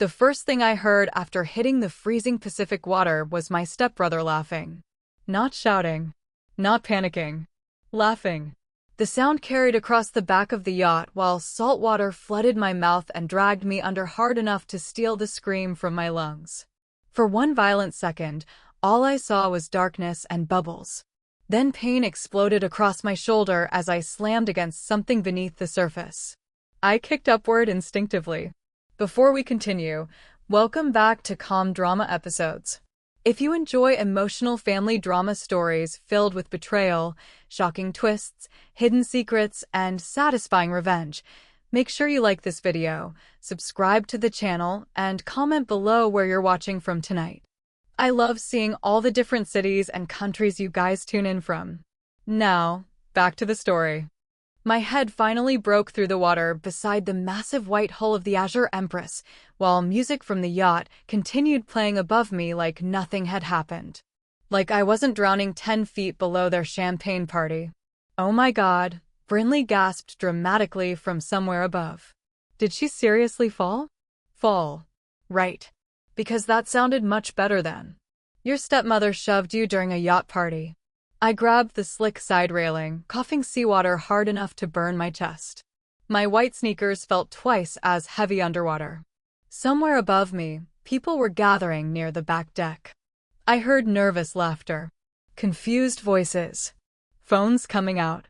The first thing I heard after hitting the freezing Pacific water was my stepbrother laughing. Not shouting. Not panicking. Laughing. The sound carried across the back of the yacht while salt water flooded my mouth and dragged me under hard enough to steal the scream from my lungs. For one violent second, all I saw was darkness and bubbles. Then pain exploded across my shoulder as I slammed against something beneath the surface. I kicked upward instinctively. Before we continue, welcome back to Calm Drama Episodes. If you enjoy emotional family drama stories filled with betrayal, shocking twists, hidden secrets, and satisfying revenge, make sure you like this video, subscribe to the channel, and comment below where you're watching from tonight. I love seeing all the different cities and countries you guys tune in from. Now, back to the story. My head finally broke through the water beside the massive white hull of the Azure Empress, while music from the yacht continued playing above me like nothing had happened. Like I wasn't drowning 10 feet below their champagne party. Oh my God, Brinley gasped dramatically from somewhere above. Did she seriously fall? Fall. Right. Because that sounded much better than. Your stepmother shoved you during a yacht party. I grabbed the slick side railing, coughing seawater hard enough to burn my chest. My white sneakers felt twice as heavy underwater. Somewhere above me, people were gathering near the back deck. I heard nervous laughter, confused voices, phones coming out,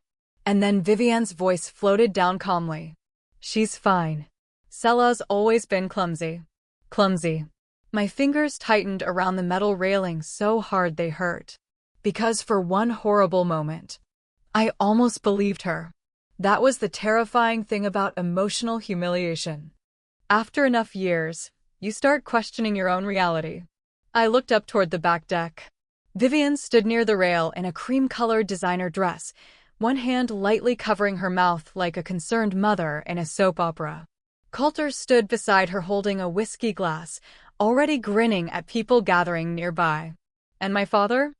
and then Vivian's voice floated down calmly. She's fine. Selah's always been clumsy. Clumsy. My fingers tightened around the metal railing so hard they hurt. Because for one horrible moment, I almost believed her. That was the terrifying thing about emotional humiliation. After enough years, you start questioning your own reality. I looked up toward the back deck. Vivian stood near the rail in a cream-colored designer dress, one hand lightly covering her mouth like a concerned mother in a soap opera. Coulter stood beside her holding a whiskey glass, already grinning at people gathering nearby. And my father?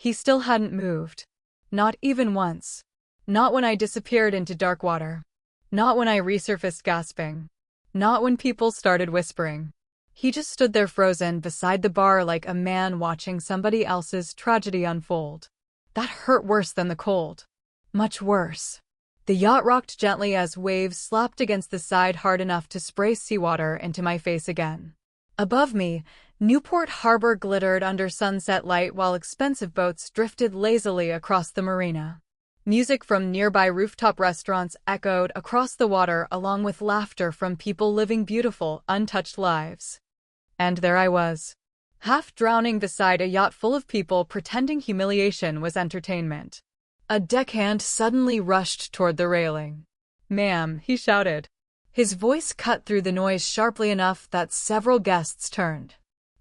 He still hadn't moved. Not even once. Not when I disappeared into dark water. Not when I resurfaced gasping. Not when people started whispering. He just stood there frozen beside the bar like a man watching somebody else's tragedy unfold. That hurt worse than the cold. Much worse. The yacht rocked gently as waves slapped against the side hard enough to spray seawater into my face again. Above me, Newport Harbor glittered under sunset light while expensive boats drifted lazily across the marina. Music from nearby rooftop restaurants echoed across the water along with laughter from people living beautiful, untouched lives. And there I was, half drowning beside a yacht full of people pretending humiliation was entertainment. A deckhand suddenly rushed toward the railing. "Ma'am," he shouted. His voice cut through the noise sharply enough that several guests turned.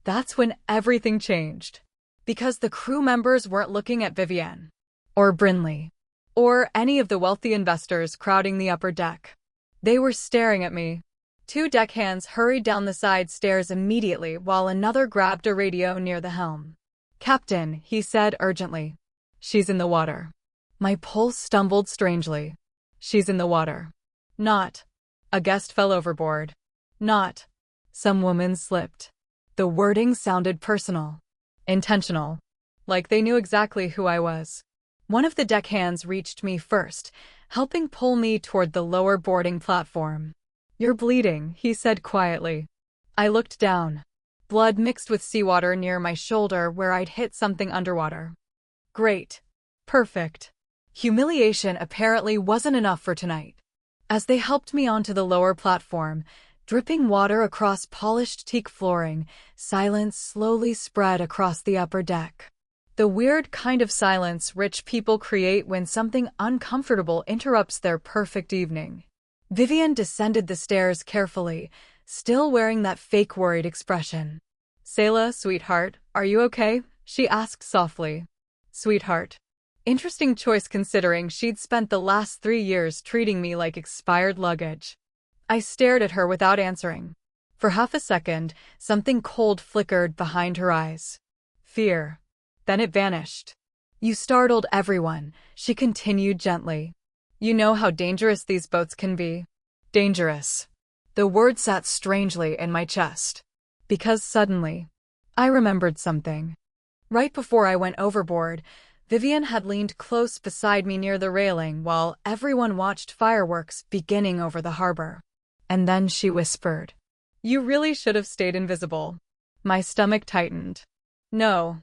That's when everything changed. Because the crew members weren't looking at Vivian, or Brinley, or any of the wealthy investors crowding the upper deck. They were staring at me. Two deckhands hurried down the side stairs immediately while another grabbed a radio near the helm. "Captain," he said urgently. "She's in the water." My pulse stumbled strangely. She's in the water. Not. A guest fell overboard. Not. Some woman slipped. The wording sounded personal. Intentional. Like they knew exactly who I was. One of the deckhands reached me first, helping pull me toward the lower boarding platform. "You're bleeding," he said quietly. I looked down. Blood mixed with seawater near my shoulder where I'd hit something underwater. Great. Perfect. Humiliation apparently wasn't enough for tonight. As they helped me onto the lower platform, dripping water across polished teak flooring, silence slowly spread across the upper deck. The weird kind of silence rich people create when something uncomfortable interrupts their perfect evening. Vivian descended the stairs carefully, still wearing that fake worried expression. "Selah, sweetheart, are you okay?" she asked softly. Sweetheart. Interesting choice considering she'd spent the last 3 years treating me like expired luggage. I stared at her without answering. For half a second, something cold flickered behind her eyes. Fear. Then it vanished. "You startled everyone," she continued gently. "You know how dangerous these boats can be." Dangerous. The word sat strangely in my chest. Because suddenly, I remembered something. Right before I went overboard, Vivian had leaned close beside me near the railing while everyone watched fireworks beginning over the harbor. And then she whispered, "You really should have stayed invisible." My stomach tightened. No,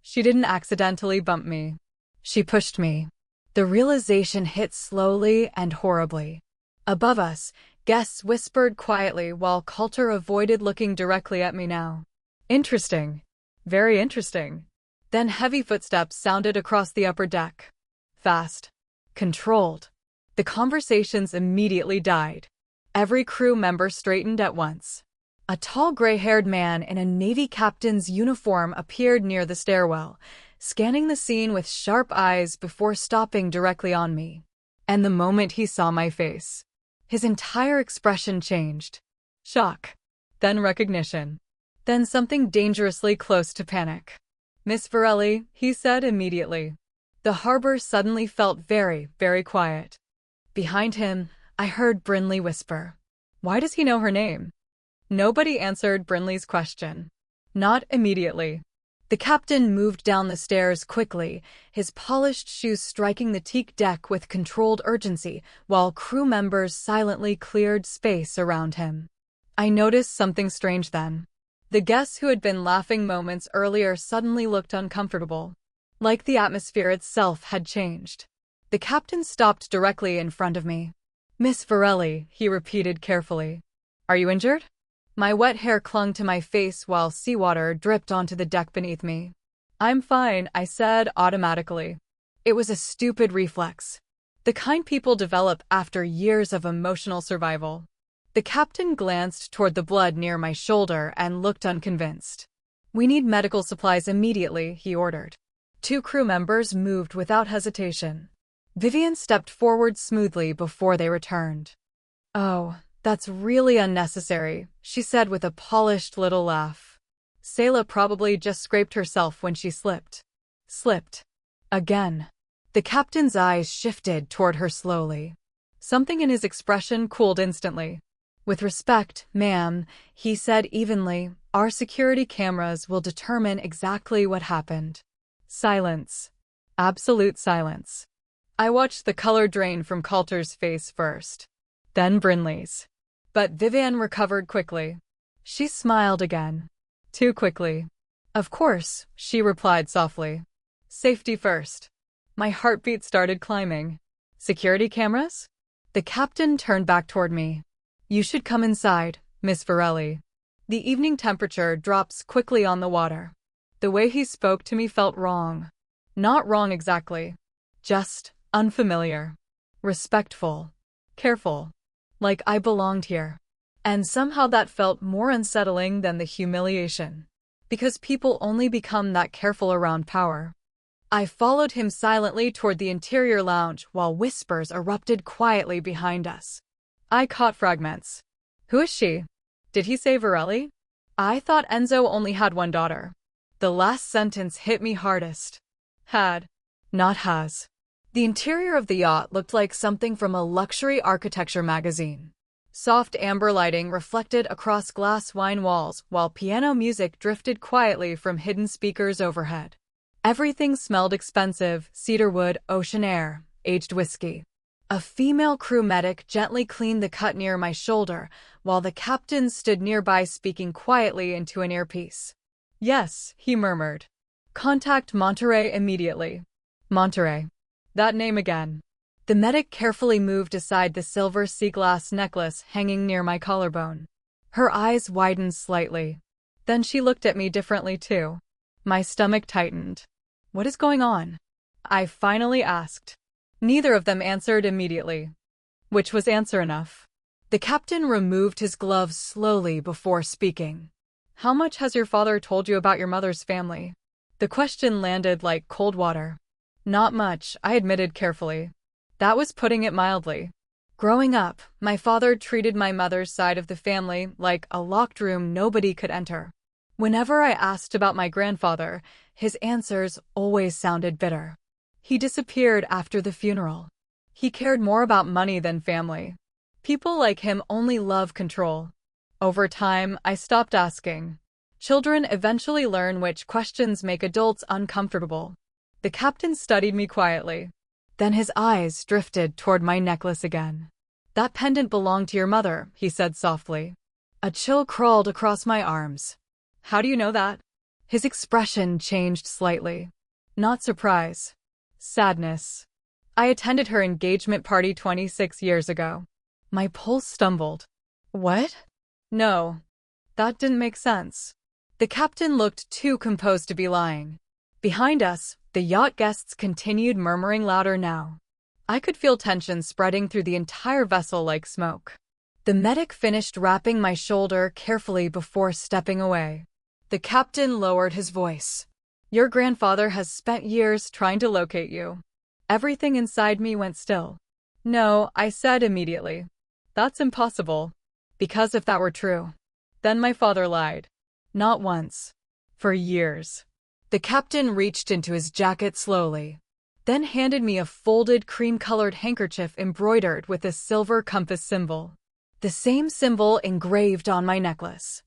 she didn't accidentally bump me. She pushed me. The realization hit slowly and horribly. Above us, guests whispered quietly while Coulter avoided looking directly at me now. Interesting. Very interesting. Then heavy footsteps sounded across the upper deck. Fast. Controlled. The conversations immediately died. Every crew member straightened at once. A tall gray-haired man in a Navy captain's uniform appeared near the stairwell, scanning the scene with sharp eyes before stopping directly on me. And the moment he saw my face, his entire expression changed. Shock. Then recognition. Then something dangerously close to panic. "Miss Varelli," he said immediately. The harbor suddenly felt very, very quiet. Behind him, I heard Brinley whisper, "Why does he know her name?" Nobody answered Brinley's question. Not immediately. The captain moved down the stairs quickly, his polished shoes striking the teak deck with controlled urgency, while crew members silently cleared space around him. I noticed something strange then. The guests who had been laughing moments earlier suddenly looked uncomfortable. Like the atmosphere itself had changed. The captain stopped directly in front of me. "Miss Varelli," he repeated carefully. "Are you injured?" My wet hair clung to my face while seawater dripped onto the deck beneath me. "I'm fine," I said automatically. It was a stupid reflex. The kind people develop after years of emotional survival. The captain glanced toward the blood near my shoulder and looked unconvinced. "We need medical supplies immediately," he ordered. 2 crew members moved without hesitation. Vivian stepped forward smoothly before they returned. "Oh, that's really unnecessary," she said with a polished little laugh. "Selah probably just scraped herself when she slipped." Slipped. Again. The captain's eyes shifted toward her slowly. Something in his expression cooled instantly. "With respect, ma'am," he said evenly, "our security cameras will determine exactly what happened." Silence. Absolute silence. I watched the color drain from Coulter's face first. Then Brinley's. But Vivian recovered quickly. She smiled again. Too quickly. "Of course," she replied softly. "Safety first." My heartbeat started climbing. "Security cameras?" The captain turned back toward me. "You should come inside, Miss Varelli." The evening temperature drops quickly on the water. The way he spoke to me felt wrong. Not wrong exactly. Just unfamiliar. Respectful. Careful. Like I belonged here. And somehow that felt more unsettling than the humiliation. Because people only become that careful around power. I followed him silently toward the interior lounge while whispers erupted quietly behind us. I caught fragments. "Who is she? Did he say Varelli? I thought Enzo only had one daughter." The last sentence hit me hardest. Had. Not has. The interior of the yacht looked like something from a luxury architecture magazine. Soft amber lighting reflected across glass wine walls while piano music drifted quietly from hidden speakers overhead. Everything smelled expensive: cedarwood, ocean air, aged whiskey. A female crew medic gently cleaned the cut near my shoulder, while the captain stood nearby speaking quietly into an earpiece. "Yes," he murmured. "Contact Monterey immediately." Monterey. That name again. The medic carefully moved aside the silver sea-glass necklace hanging near my collarbone. Her eyes widened slightly. Then she looked at me differently too. My stomach tightened. "What is going on?" I finally asked. Neither of them answered immediately. Which was answer enough. The captain removed his gloves slowly before speaking. "How much has your father told you about your mother's family?" The question landed like cold water. "Not much," I admitted carefully. That was putting it mildly. Growing up, my father treated my mother's side of the family like a locked room nobody could enter. Whenever I asked about my grandfather, his answers always sounded bitter. He disappeared after the funeral. He cared more about money than family. People like him only love control. Over time, I stopped asking. Children eventually learn which questions make adults uncomfortable. The captain studied me quietly. Then his eyes drifted toward my necklace again. "That pendant belonged to your mother," he said softly. A chill crawled across my arms. "How do you know that?" His expression changed slightly. Not surprise. Sadness. "I attended her engagement party 26 years ago." My pulse stumbled. "What?" "No. That didn't make sense." The captain looked too composed to be lying. Behind us, the yacht guests continued murmuring louder now. I could feel tension spreading through the entire vessel like smoke. The medic finished wrapping my shoulder carefully before stepping away. The captain lowered his voice. "Your grandfather has spent years trying to locate you." Everything inside me went still. "No," I said immediately. "That's impossible." Because if that were true, then my father lied. Not once. For years. The captain reached into his jacket slowly, then handed me a folded cream-colored handkerchief embroidered with a silver compass symbol. The same symbol engraved on my necklace.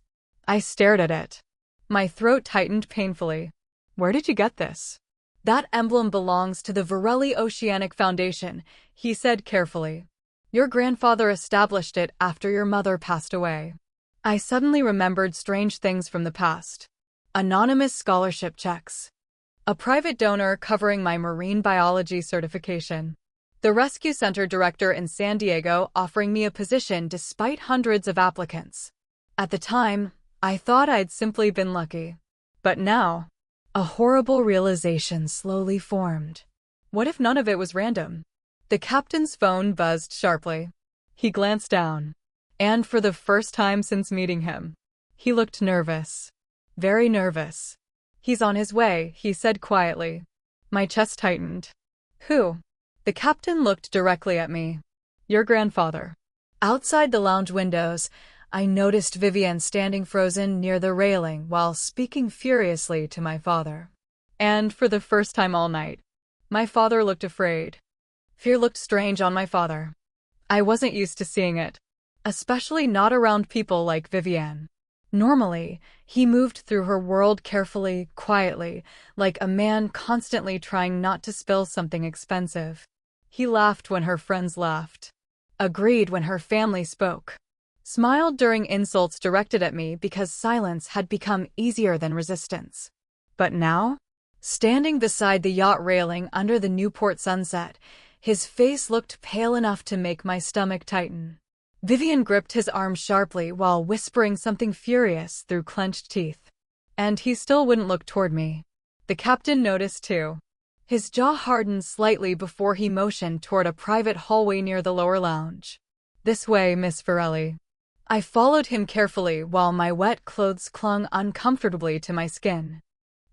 I stared at it. My throat tightened painfully. "Where did you get this?" "That emblem belongs to the Varelli Oceanic Foundation," he said carefully. "Your grandfather established it after your mother passed away." I suddenly remembered strange things from the past. Anonymous scholarship checks. A private donor covering my marine biology certification. The rescue center director in San Diego offering me a position despite hundreds of applicants. At the time, I thought I'd simply been lucky. But now, a horrible realization slowly formed. What if none of it was random? The captain's phone buzzed sharply. He glanced down. And for the first time since meeting him, he looked nervous. Very nervous. "He's on his way," he said quietly. My chest tightened. "Who?" The captain looked directly at me. "Your grandfather." Outside the lounge windows, I noticed Vivian standing frozen near the railing while speaking furiously to my father. And for the first time all night, my father looked afraid. Fear looked strange on my father. I wasn't used to seeing it, especially not around people like Vivian. Normally, he moved through her world carefully, quietly, like a man constantly trying not to spill something expensive. He laughed when her friends laughed, agreed when her family spoke, smiled during insults directed at me because silence had become easier than resistance. But now, standing beside the yacht railing under the Newport sunset, his face looked pale enough to make my stomach tighten. Vivian gripped his arm sharply while whispering something furious through clenched teeth. And he still wouldn't look toward me. The captain noticed too. His jaw hardened slightly before he motioned toward a private hallway near the lower lounge. "This way, Miss Varelli." I followed him carefully while my wet clothes clung uncomfortably to my skin.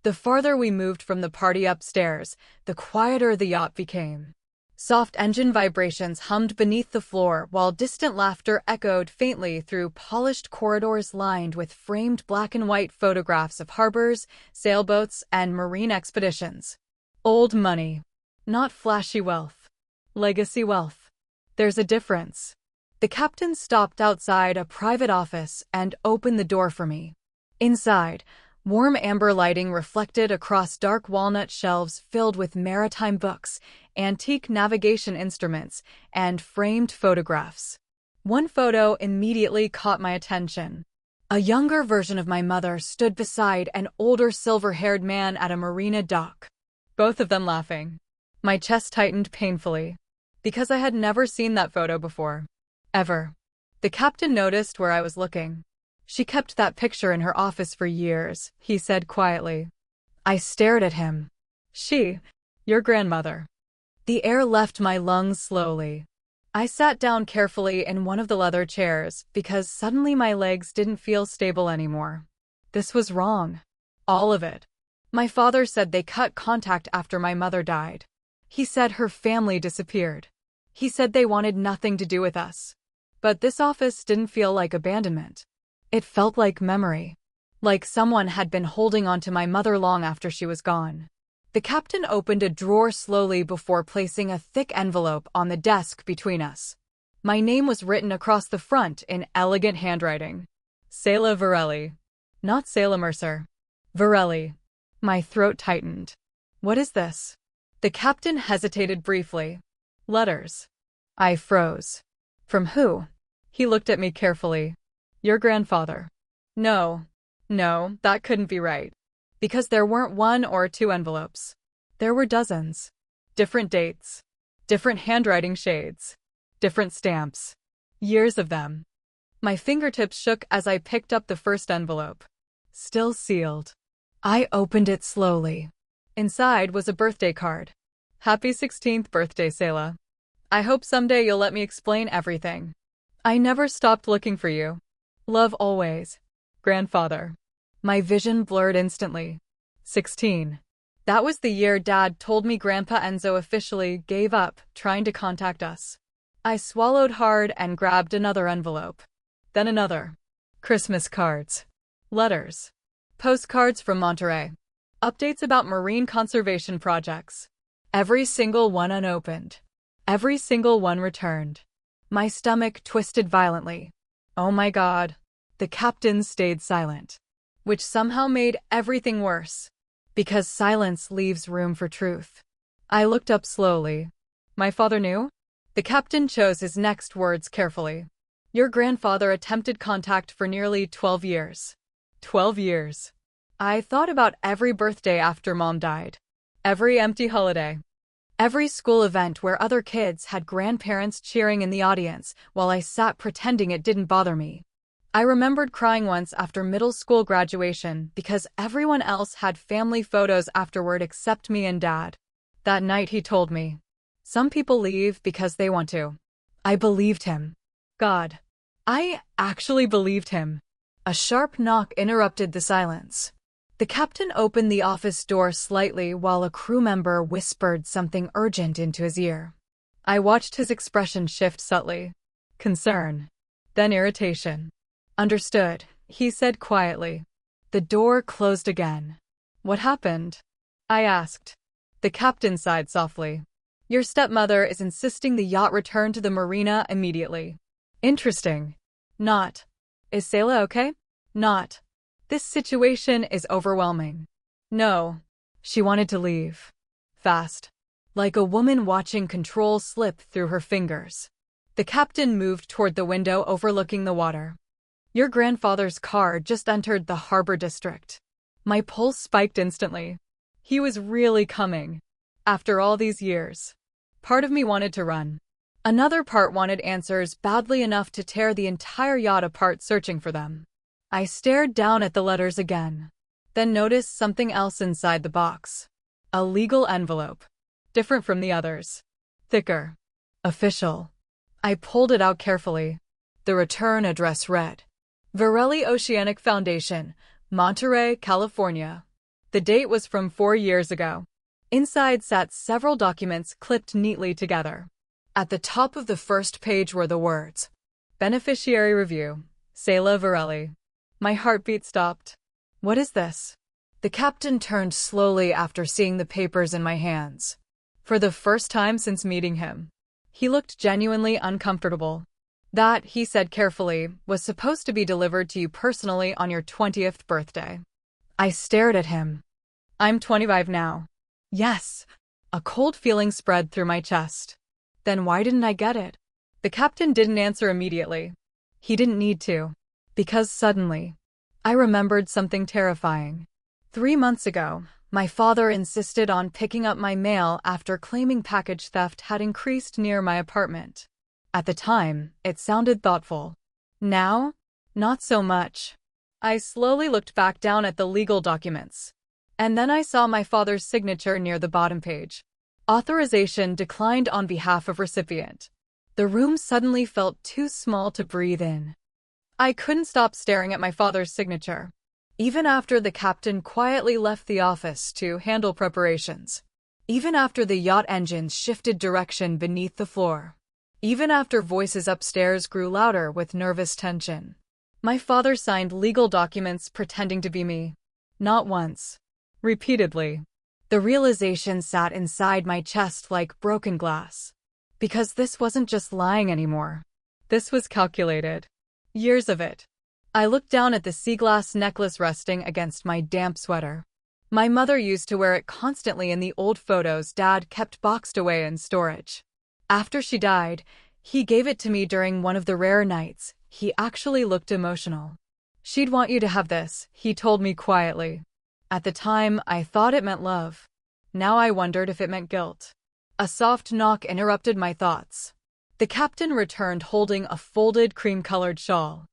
The farther we moved from the party upstairs, the quieter the yacht became. Soft engine vibrations hummed beneath the floor while distant laughter echoed faintly through polished corridors lined with framed black and white photographs of harbors, sailboats, and marine expeditions. Old money. Not flashy wealth. Legacy wealth. There's a difference. The captain stopped outside a private office and opened the door for me. Inside, warm amber lighting reflected across dark walnut shelves filled with maritime books, antique navigation instruments, and framed photographs. One photo immediately caught my attention. A younger version of my mother stood beside an older silver-haired man at a marina dock, both of them laughing. My chest tightened painfully, because I had never seen that photo before. Ever. The captain noticed where I was looking. "She kept that picture in her office for years," he said quietly. I stared at him. "She? Your grandmother?" The air left my lungs slowly. I sat down carefully in one of the leather chairs because suddenly my legs didn't feel stable anymore. This was wrong. All of it. My father said they cut contact after my mother died. He said her family disappeared. He said they wanted nothing to do with us. But this office didn't feel like abandonment. It felt like memory. Like someone had been holding on to my mother long after she was gone. The captain opened a drawer slowly before placing a thick envelope on the desk between us. My name was written across the front in elegant handwriting. Selah Varelli. Not Selah Mercer. Varelli. My throat tightened. What is this? The captain hesitated briefly. Letters. I froze. From who? He looked at me carefully. Your grandfather. No, that couldn't be right. Because there weren't one or two envelopes. There were dozens. Different dates. Different handwriting shades. Different stamps. Years of them. My fingertips shook as I picked up the first envelope. Still sealed. I opened it slowly. Inside was a birthday card. Happy 16th birthday, Selah. I hope someday you'll let me explain everything. I never stopped looking for you. Love always. Grandfather. My vision blurred instantly. 16. That was the year Dad told me Grandpa Enzo officially gave up trying to contact us. I swallowed hard and grabbed another envelope. Then another. Christmas cards. Letters. Postcards from Monterey. Updates about marine conservation projects. Every single one unopened. Every single one returned. My stomach twisted violently. Oh my God. The captain stayed silent. Which somehow made everything worse. Because silence leaves room for truth. I looked up slowly. My father knew? The captain chose his next words carefully. Your grandfather attempted contact for nearly 12 years. 12 years. I thought about every birthday after Mom died. Every empty holiday. Every school event where other kids had grandparents cheering in the audience while I sat pretending it didn't bother me. I remembered crying once after middle school graduation because everyone else had family photos afterward except me and Dad. That night he told me, some people leave because they want to. I believed him. God. I actually believed him. A sharp knock interrupted the silence. The captain opened the office door slightly while a crew member whispered something urgent into his ear. I watched his expression shift subtly. Concern. Then irritation. Understood, he said quietly. The door closed again. What happened? I asked. The captain sighed softly. Your stepmother is insisting the yacht return to the marina immediately. Interesting. Not. Is Selah okay? Not. This situation is overwhelming. No. She wanted to leave. Fast. Like a woman watching control slip through her fingers. The captain moved toward the window overlooking the water. Your grandfather's car just entered the harbor district. My pulse spiked instantly. He was really coming. After all these years. Part of me wanted to run. Another part wanted answers badly enough to tear the entire yacht apart searching for them. I stared down at the letters again. Then noticed something else inside the box. A legal envelope. Different from the others. Thicker. Official. I pulled it out carefully. The return address read. Varelli Oceanic Foundation, Monterey, California. The date was from 4 years ago. Inside sat several documents clipped neatly together. At the top of the first page were the words. Beneficiary Review. Selah Varelli. My heartbeat stopped. What is this? The captain turned slowly after seeing the papers in my hands. For the first time since meeting him. He looked genuinely uncomfortable. That, he said carefully, was supposed to be delivered to you personally on your 20th birthday. I stared at him. I'm 25 now. Yes. A cold feeling spread through my chest. Then why didn't I get it? The captain didn't answer immediately. He didn't need to. Because suddenly, I remembered something terrifying. 3 months ago, my father insisted on picking up my mail after claiming package theft had increased near my apartment. At the time, it sounded thoughtful. Now, not so much. I slowly looked back down at the legal documents. And then I saw my father's signature near the bottom page. Authorization declined on behalf of recipient. The room suddenly felt too small to breathe in. I couldn't stop staring at my father's signature. Even after the captain quietly left the office to handle preparations. Even after the yacht engines shifted direction beneath the floor. Even after voices upstairs grew louder with nervous tension. My father signed legal documents pretending to be me. Not once. Repeatedly. The realization sat inside my chest like broken glass. Because this wasn't just lying anymore. This was calculated. Years of it. I looked down at the sea glass necklace resting against my damp sweater. My mother used to wear it constantly in the old photos Dad kept boxed away in storage. After she died, he gave it to me during one of the rare nights. He actually looked emotional. "She'd want you to have this," he told me quietly. At the time, I thought it meant love. Now I wondered if it meant guilt. A soft knock interrupted my thoughts. The captain returned holding a folded cream-colored shawl.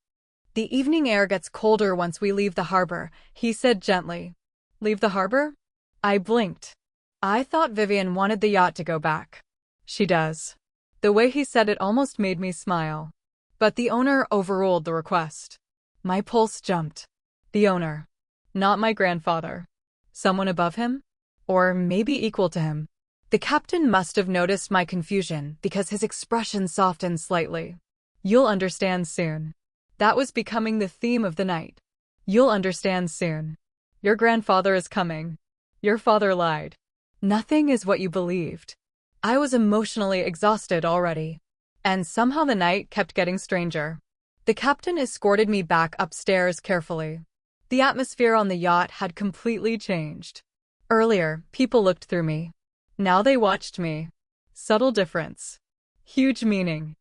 "The evening air gets colder once we leave the harbor," he said gently. "Leave the harbor?" I blinked. I thought Vivian wanted the yacht to go back. She does. The way he said it almost made me smile. But the owner overruled the request. My pulse jumped. The owner. Not my grandfather. Someone above him? Or maybe equal to him. The captain must have noticed my confusion because his expression softened slightly. "You'll understand soon." That was becoming the theme of the night. "You'll understand soon. Your grandfather is coming. Your father lied. Nothing is what you believed." I was emotionally exhausted already. And somehow the night kept getting stranger. The captain escorted me back upstairs carefully. The atmosphere on the yacht had completely changed. Earlier, people looked through me. Now they watched me. Subtle difference. Huge meaning.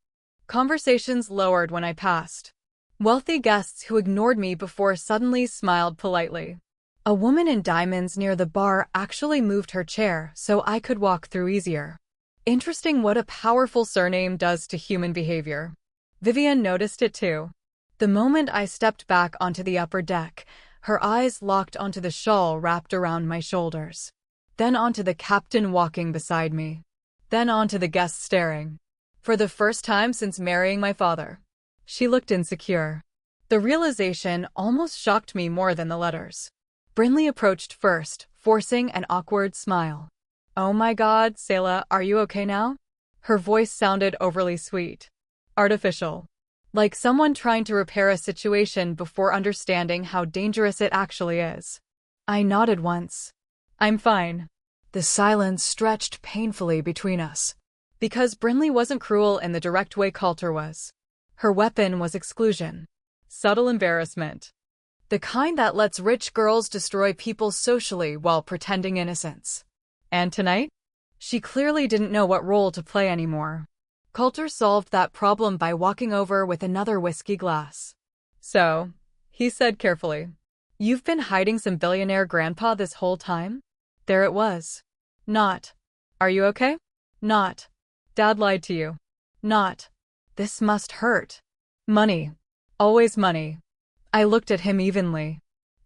Conversations lowered when I passed. Wealthy guests who ignored me before suddenly smiled politely. A woman in diamonds near the bar actually moved her chair so I could walk through easier. Interesting what a powerful surname does to human behavior. Vivian noticed it too. The moment I stepped back onto the upper deck, her eyes locked onto the shawl wrapped around my shoulders. Then onto the captain walking beside me. Then onto the guests staring. For the first time since marrying my father. She looked insecure. The realization almost shocked me more than the letters. Brinley approached first, forcing an awkward smile. "Oh my God, Selah, are you okay now?" Her voice sounded overly sweet. Artificial. Like someone trying to repair a situation before understanding how dangerous it actually is. I nodded once. "I'm fine." The silence stretched painfully between us. Because Brinley wasn't cruel in the direct way Coulter was. Her weapon was exclusion. Subtle embarrassment. The kind that lets rich girls destroy people socially while pretending innocence. And tonight? She clearly didn't know what role to play anymore. Coulter solved that problem by walking over with another whiskey glass. "So," he said carefully, "you've been hiding some billionaire grandpa this whole time?" There it was. Not. "Are you okay?" Not. "Dad lied to you." Not. This must hurt. Money. Always money. I looked at him evenly.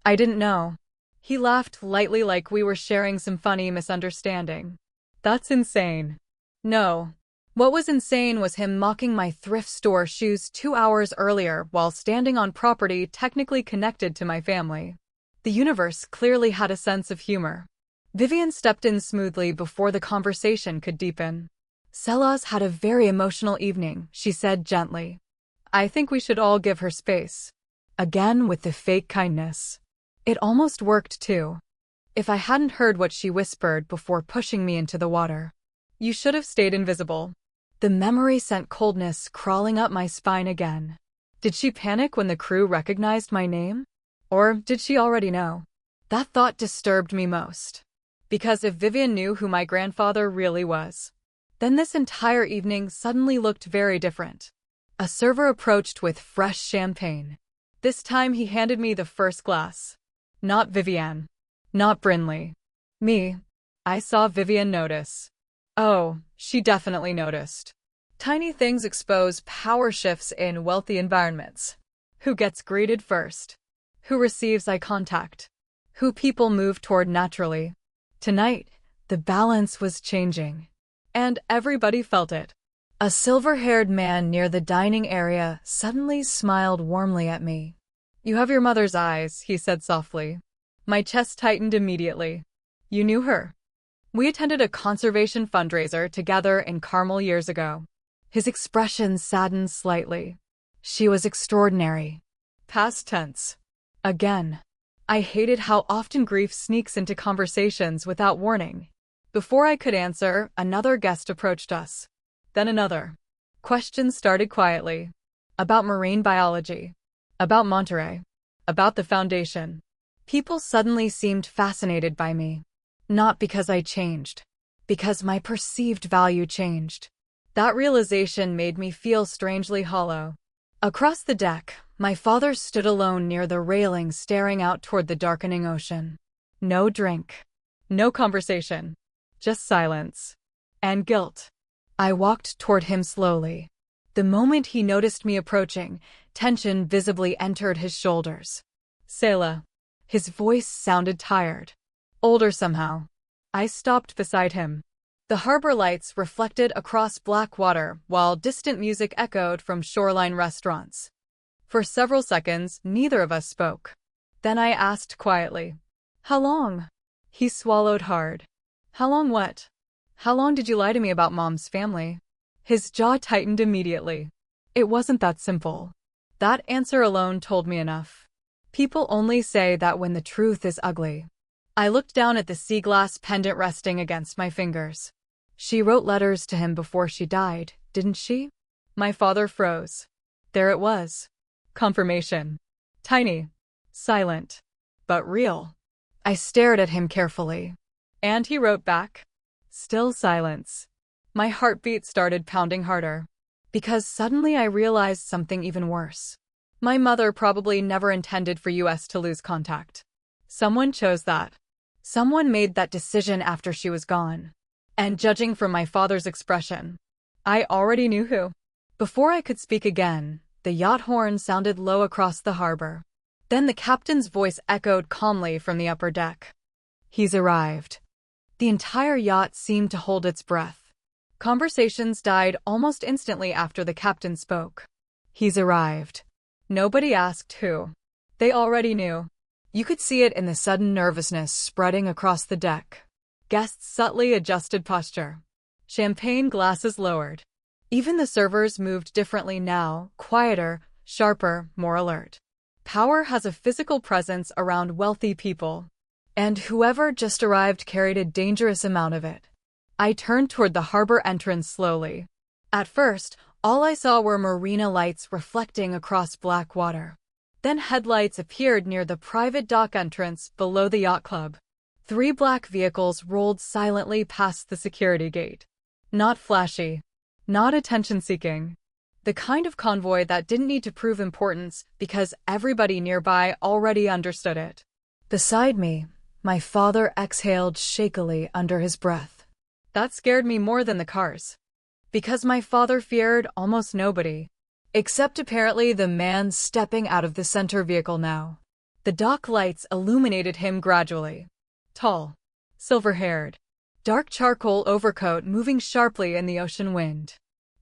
I didn't know. He laughed lightly like we were sharing some funny misunderstanding. "That's insane." No. What was insane was him mocking my thrift store shoes 2 hours earlier while standing on property technically connected to my family. The universe clearly had a sense of humor. Vivian stepped in smoothly before the conversation could deepen. "Selah's had a very emotional evening," she said gently. "I think we should all give her space." Again with the fake kindness. It almost worked too. If I hadn't heard what she whispered before pushing me into the water. "You should have stayed invisible." The memory sent coldness crawling up my spine again. Did she panic when the crew recognized my name? Or did she already know? That thought disturbed me most. Because if Vivian knew who my grandfather really was, then this entire evening suddenly looked very different. A server approached with fresh champagne. This time he handed me the first glass. Not Vivian. Not Brinley. Me. I saw Vivian notice. Oh, she definitely noticed. Tiny things expose power shifts in wealthy environments. Who gets greeted first? Who receives eye contact? Who people move toward naturally? Tonight, the balance was changing. And everybody felt it. A silver-haired man near the dining area suddenly smiled warmly at me. "You have your mother's eyes," he said softly. My chest tightened immediately. "You knew her?" "We attended a conservation fundraiser together in Carmel years ago." His expression saddened slightly. "She was extraordinary." Past tense. Again. I hated how often grief sneaks into conversations without warning. Before I could answer, another guest approached us. Then another. Questions started quietly. about marine biology, about Monterey, about the foundation. People suddenly seemed fascinated by me. Not because I changed, because my perceived value changed. That realization made me feel strangely hollow. Across the deck, my father stood alone near the railing staring out toward the darkening ocean. No drink. No conversation. Just silence. And guilt. I walked toward him slowly. The moment he noticed me approaching, tension visibly entered his shoulders. Selah. His voice sounded tired. Older somehow. I stopped beside him. The harbor lights reflected across black water while distant music echoed from shoreline restaurants. For several seconds, neither of us spoke. Then I asked quietly, "How long?" He swallowed hard. "How long what? How long did you lie to me about Mom's family?" His jaw tightened immediately. It wasn't that simple. That answer alone told me enough. People only say that when the truth is ugly. I looked down at the sea glass pendant resting against my fingers. She wrote letters to him before she died, didn't she? My father froze. There it was. Confirmation. Tiny. Silent. But real. I stared at him carefully. And he wrote back. Still silence. My heartbeat started pounding harder. Because suddenly I realized something even worse. My mother probably never intended for us to lose contact. Someone chose that. Someone made that decision after she was gone. And judging from my father's expression, I already knew who. Before I could speak again, the yacht horn sounded low across the harbor. Then the captain's voice echoed calmly from the upper deck. He's arrived. The entire yacht seemed to hold its breath. Conversations died almost instantly after the captain spoke. He's arrived. Nobody asked who. They already knew. You could see it in the sudden nervousness spreading across the deck. Guests subtly adjusted posture. Champagne glasses lowered. Even the servers moved differently now, quieter, sharper, more alert. Power has a physical presence around wealthy people. And whoever just arrived carried a dangerous amount of it. I turned toward the harbor entrance slowly. At first, all I saw were marina lights reflecting across black water. Then headlights appeared near the private dock entrance below the yacht club. 3 black vehicles rolled silently past the security gate. Not flashy. Not attention-seeking. The kind of convoy that didn't need to prove importance because everybody nearby already understood it. Beside me, my father exhaled shakily under his breath. That scared me more than the cars. Because my father feared almost nobody. Except apparently the man stepping out of the center vehicle now. The dock lights illuminated him gradually. Tall. Silver-haired. Dark charcoal overcoat moving sharply in the ocean wind.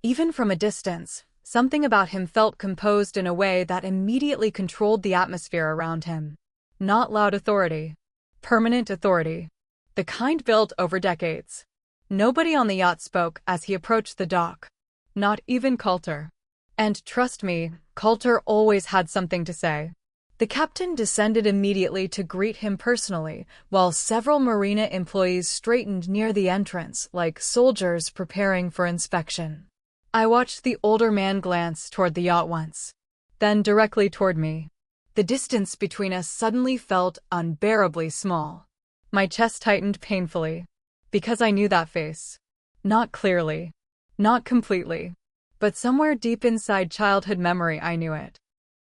Even from a distance, something about him felt composed in a way that immediately controlled the atmosphere around him. Not loud authority. Permanent authority. The kind built over decades. Nobody on the yacht spoke as he approached the dock. Not even Coulter. And trust me, Coulter always had something to say. The captain descended immediately to greet him personally, while several marina employees straightened near the entrance like soldiers preparing for inspection. I watched the older man glance toward the yacht once, then directly toward me. The distance between us suddenly felt unbearably small. My chest tightened painfully, because I knew that face. Not clearly, not completely, but somewhere deep inside childhood memory I knew it.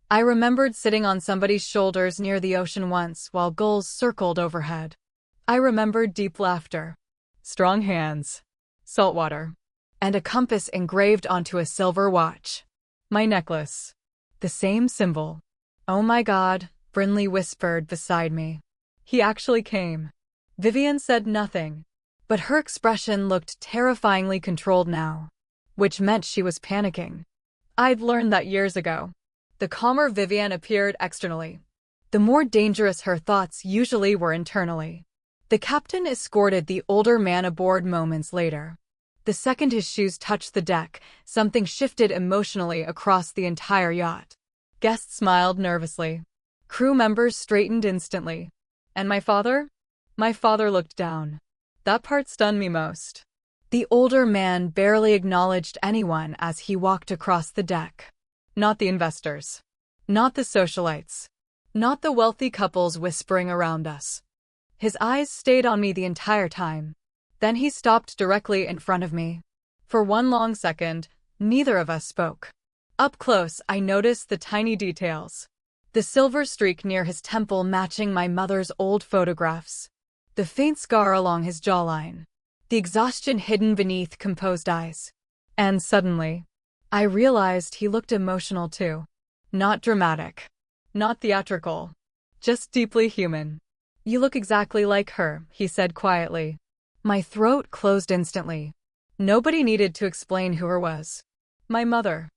I remembered sitting on somebody's shoulders near the ocean once while gulls circled overhead. I remembered deep laughter, strong hands, salt water, and a compass engraved onto a silver watch. My necklace. The same symbol. Oh my God, Brinley whispered beside me. He actually came. Vivian said nothing, but her expression looked terrifyingly controlled now, which meant she was panicking. I'd learned that years ago. The calmer Vivian appeared externally. The more dangerous her thoughts usually were internally. The captain escorted the older man aboard moments later. The second his shoes touched the deck, something shifted emotionally across the entire yacht. Guests smiled nervously. Crew members straightened instantly. And my father? My father looked down. That part stunned me most. The older man barely acknowledged anyone as he walked across the deck. Not the investors. Not the socialites. Not the wealthy couples whispering around us. His eyes stayed on me the entire time. Then he stopped directly in front of me. For one long second, neither of us spoke. Up close, I noticed the tiny details. The silver streak near his temple matching my mother's old photographs. The faint scar along his jawline. The exhaustion hidden beneath composed eyes. And suddenly, I realized he looked emotional too. Not dramatic. Not theatrical. Just deeply human. "You look exactly like her," he said quietly. My throat closed instantly. Nobody needed to explain who her was. My mother.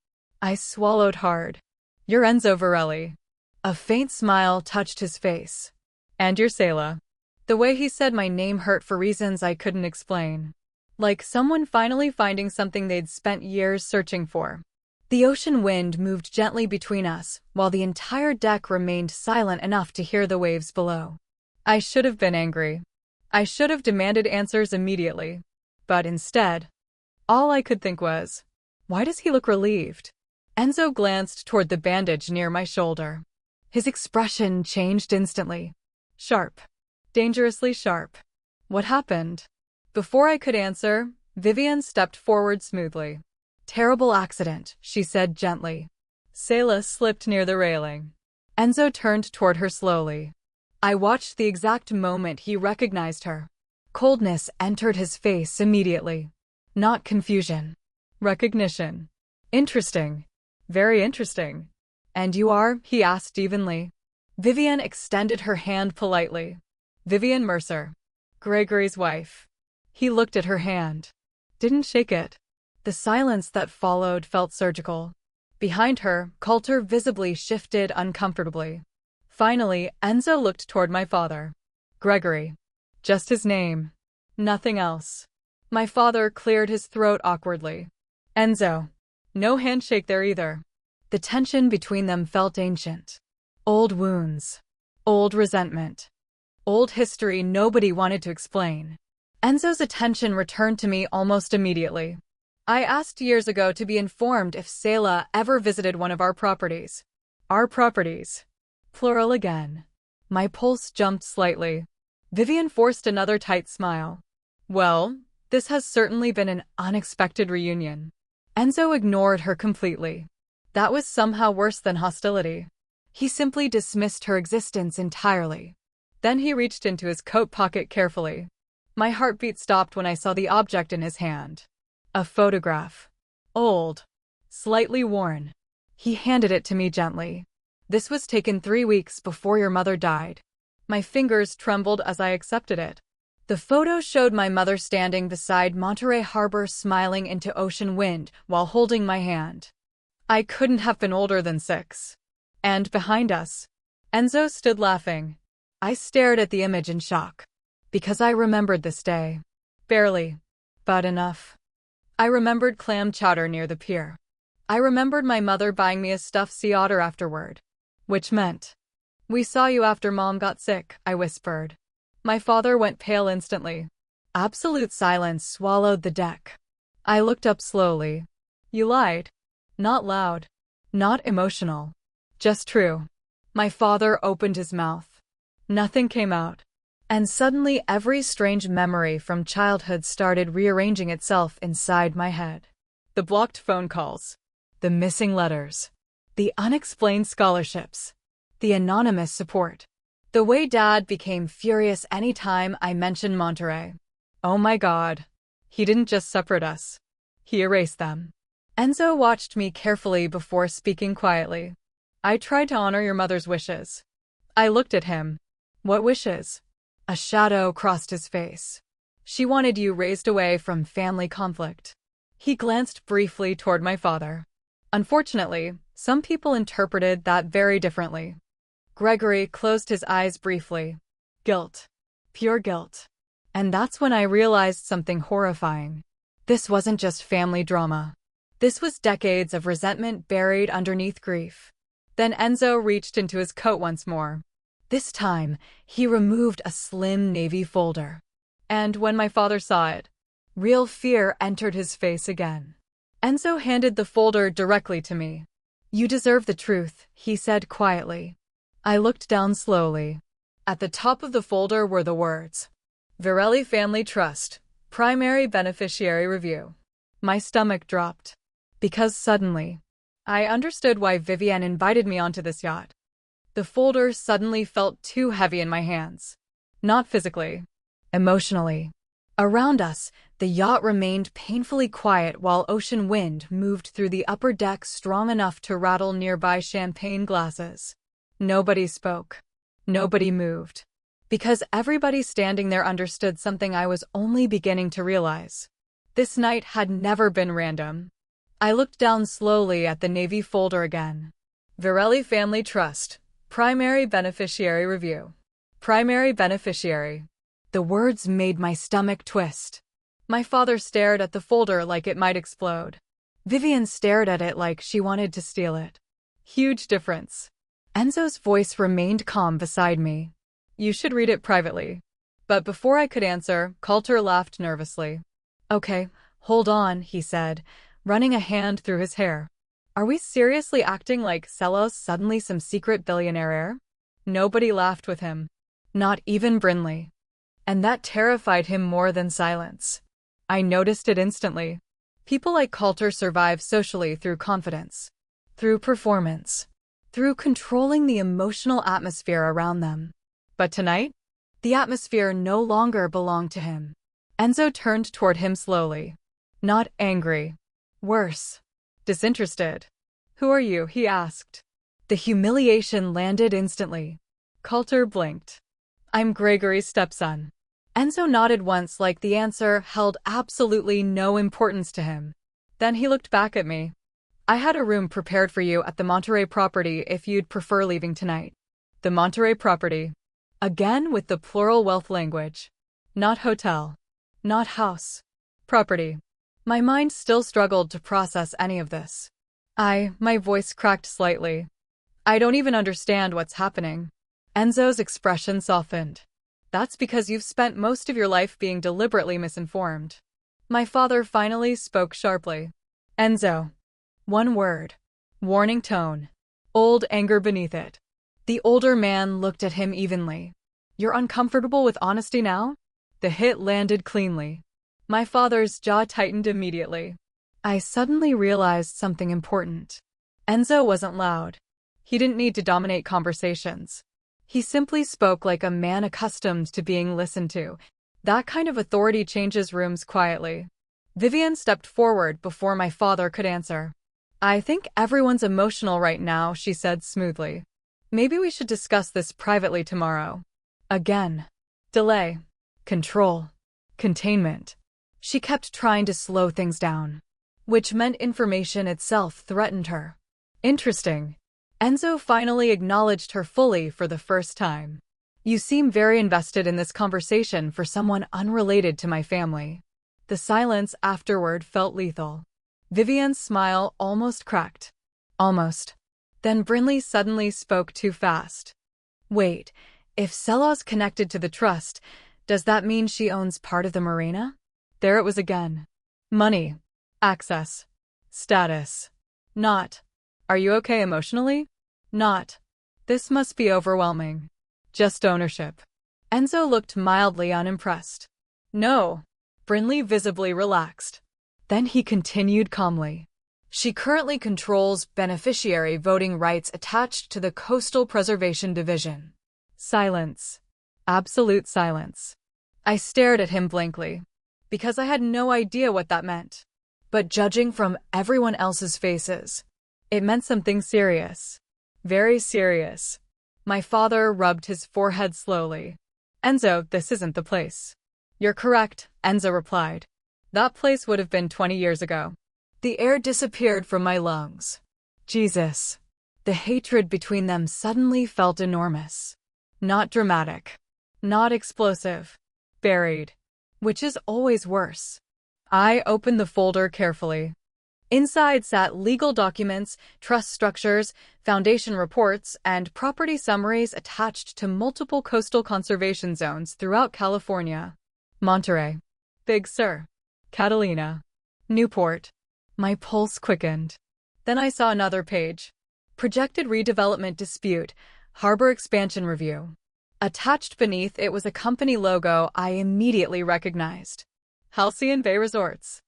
I swallowed hard. "You're Enzo Varelli." A faint smile touched his face. "And you're Selah." The way he said my name hurt for reasons I couldn't explain. Like someone finally finding something they'd spent years searching for. The ocean wind moved gently between us, while the entire deck remained silent enough to hear the waves below. I should have been angry. I should have demanded answers immediately. But instead, all I could think was, why does he look relieved? Enzo glanced toward the bandage near my shoulder. His expression changed instantly. Sharp. Dangerously sharp. What happened? Before I could answer, Vivian stepped forward smoothly. "Terrible accident," she said gently. Selah slipped near the railing. Enzo turned toward her slowly. I watched the exact moment he recognized her. Coldness entered his face immediately. Not confusion. Recognition. "Interesting. Very interesting." "And you are?" he asked evenly. Vivian extended her hand politely. "Vivian Mercer. Gregory's wife." He looked at her hand. Didn't shake it. The silence that followed felt surgical. Behind her, Coulter visibly shifted uncomfortably. Finally, Enzo looked toward my father. Gregory. Just his name. Nothing else. My father cleared his throat awkwardly. Enzo. No handshake there either. The tension between them felt ancient. Old wounds. Old resentment. Old history nobody wanted to explain. Enzo's attention returned to me almost immediately. "I asked years ago to be informed if Selah ever visited one of our properties." Our properties. Plural again. My pulse jumped slightly. Vivian forced another tight smile. "Well, this has certainly been an unexpected reunion." Enzo ignored her completely. That was somehow worse than hostility. He simply dismissed her existence entirely. Then he reached into his coat pocket carefully. My heartbeat stopped when I saw the object in his hand. A photograph. Old. Slightly worn. He handed it to me gently. "This was taken 3 weeks before your mother died." My fingers trembled as I accepted it. The photo showed my mother standing beside Newport Harbor smiling into ocean wind while holding my hand. I couldn't have been older than 6. And behind us, Enzo stood laughing. I stared at the image in shock. Because I remembered this day. Barely. But enough. I remembered clam chowder near the pier. I remembered my mother buying me a stuffed sea otter afterward. Which meant, "We saw you after Mom got sick," I whispered. My father went pale instantly. Absolute silence swallowed the deck. I looked up slowly. "You lied." Not loud. Not emotional. Just true. My father opened his mouth. Nothing came out. And suddenly every strange memory from childhood started rearranging itself inside my head. The blocked phone calls. The missing letters. The unexplained scholarships. The anonymous support. The way Dad became furious anytime I mentioned Monterey. Oh my God. He didn't just separate us. He erased them. Enzo watched me carefully before speaking quietly. "I tried to honor your mother's wishes." I looked at him. "What wishes?" A shadow crossed his face. "She wanted you raised away from family conflict." He glanced briefly toward my father. Unfortunately, some people interpreted that very differently. Gregory closed his eyes briefly. Guilt. Pure guilt. And that's when I realized something horrifying. This wasn't just family drama. This was decades of resentment buried underneath grief. Then Enzo reached into his coat once more. This time, he removed a slim navy folder. And when my father saw it, real fear entered his face again. Enzo handed the folder directly to me. You deserve the truth, he said quietly. I looked down slowly. At the top of the folder were the words, Varelli Family Trust, Primary Beneficiary Review. My stomach dropped. Because suddenly, I understood why Vivienne invited me onto this yacht. The folder suddenly felt too heavy in my hands. Not physically, emotionally. Around us, the yacht remained painfully quiet while ocean wind moved through the upper deck strong enough to rattle nearby champagne glasses. Nobody spoke. Nobody moved. Because everybody standing there understood something I was only beginning to realize. This night had never been random. I looked down slowly at the Navy folder again. Varelli Family Trust, Primary Beneficiary Review. Primary Beneficiary. The words made my stomach twist. My father stared at the folder like it might explode. Vivienne stared at it like she wanted to steal it. Huge difference. Enzo's voice remained calm beside me. You should read it privately. But before I could answer, Coulter laughed nervously. Okay, hold on, he said, running a hand through his hair. Are we seriously acting like Selah's suddenly some secret billionaire heir? Nobody laughed with him. Not even Brinley. And that terrified him more than silence. I noticed it instantly. People like Coulter survive socially through confidence, through performance, through controlling the emotional atmosphere around them. But tonight, the atmosphere no longer belonged to him. Enzo turned toward him slowly. Not angry. Worse. Disinterested. Who are you? He asked. The humiliation landed instantly. Coulter blinked. I'm Gregory's stepson. Enzo nodded once like the answer held absolutely no importance to him. Then he looked back at me. I had a room prepared for you at the Monterey property if you'd prefer leaving tonight. The Monterey property. Again with the plural wealth language. Not hotel. Not house. Property. My mind still struggled to process any of this. My voice cracked slightly. I don't even understand what's happening. Enzo's expression softened. That's because you've spent most of your life being deliberately misinformed. My father finally spoke sharply. Enzo. One word. Warning tone. Old anger beneath it. The older man looked at him evenly. You're uncomfortable with honesty now? The hit landed cleanly. My father's jaw tightened immediately. I suddenly realized something important. Enzo wasn't loud. He didn't need to dominate conversations. He simply spoke like a man accustomed to being listened to. That kind of authority changes rooms quietly. Vivienne stepped forward before my father could answer. I think everyone's emotional right now, she said smoothly. Maybe we should discuss this privately tomorrow. Again. Delay. Control. Containment. She kept trying to slow things down, which meant information itself threatened her. Interesting. Enzo finally acknowledged her fully for the first time. You seem very invested in this conversation for someone unrelated to my family. The silence afterward felt lethal. Vivienne's smile almost cracked. Almost. Then Brinley suddenly spoke too fast. Wait, if Selah's connected to the trust, does that mean she owns part of the marina? There it was again. Money. Access. Status. Not. Are you okay emotionally? Not. This must be overwhelming. Just ownership. Enzo looked mildly unimpressed. No. Brinley visibly relaxed. Then he continued calmly. She currently controls beneficiary voting rights attached to the Coastal Preservation Division. Silence. Absolute silence. I stared at him blankly, because I had no idea what that meant. But judging from everyone else's faces, it meant something serious. Very serious. My father rubbed his forehead slowly. Enzo, this isn't the place. You're correct, Enzo replied. That place would have been 20 years ago. The air disappeared from my lungs. Jesus. The hatred between them suddenly felt enormous. Not dramatic. Not explosive. Buried. Which is always worse. I opened the folder carefully. Inside sat legal documents, trust structures, foundation reports, and property summaries attached to multiple coastal conservation zones throughout California. Monterey. Big Sur. Catalina. Newport. My pulse quickened. Then I saw another page. Projected redevelopment dispute, harbor expansion review. Attached beneath it was a company logo I immediately recognized. Halcyon Bay Resorts.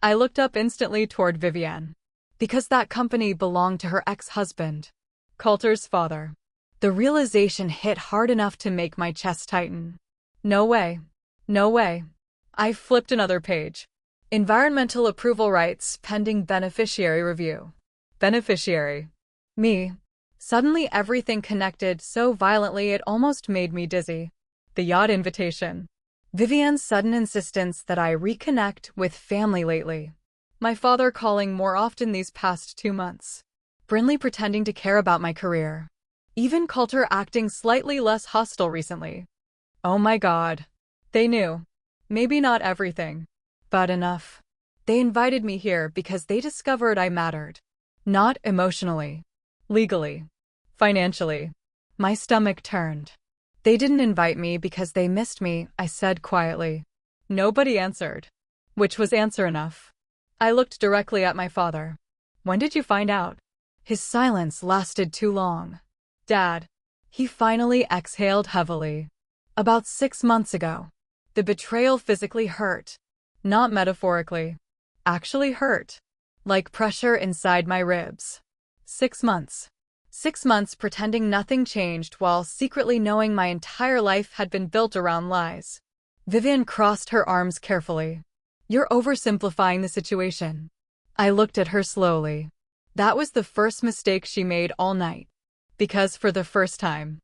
I looked up instantly toward Vivienne. Because that company belonged to her ex-husband, Coulter's father. The realization hit hard enough to make my chest tighten. No way. No way. I flipped another page. Environmental approval rights pending beneficiary review. Beneficiary. Me. Suddenly everything connected so violently it almost made me dizzy. The yacht invitation. Vivienne's sudden insistence that I reconnect with family lately. My father calling more often these past 2 months. Brinley pretending to care about my career. Even Coulter acting slightly less hostile recently. Oh my God. They knew. Maybe not everything, but enough. They invited me here because they discovered I mattered. Not emotionally. Legally. Financially. My stomach turned. They didn't invite me because they missed me, I said quietly. Nobody answered. Which was answer enough. I looked directly at my father. When did you find out? His silence lasted too long. Dad. He finally exhaled heavily. About 6 months ago. The betrayal physically hurt. Not metaphorically. Actually hurt. Like pressure inside my ribs. 6 months. 6 months pretending nothing changed while secretly knowing my entire life had been built around lies. Vivienne crossed her arms carefully. You're oversimplifying the situation. I looked at her slowly. That was the first mistake she made all night. Because for the first time,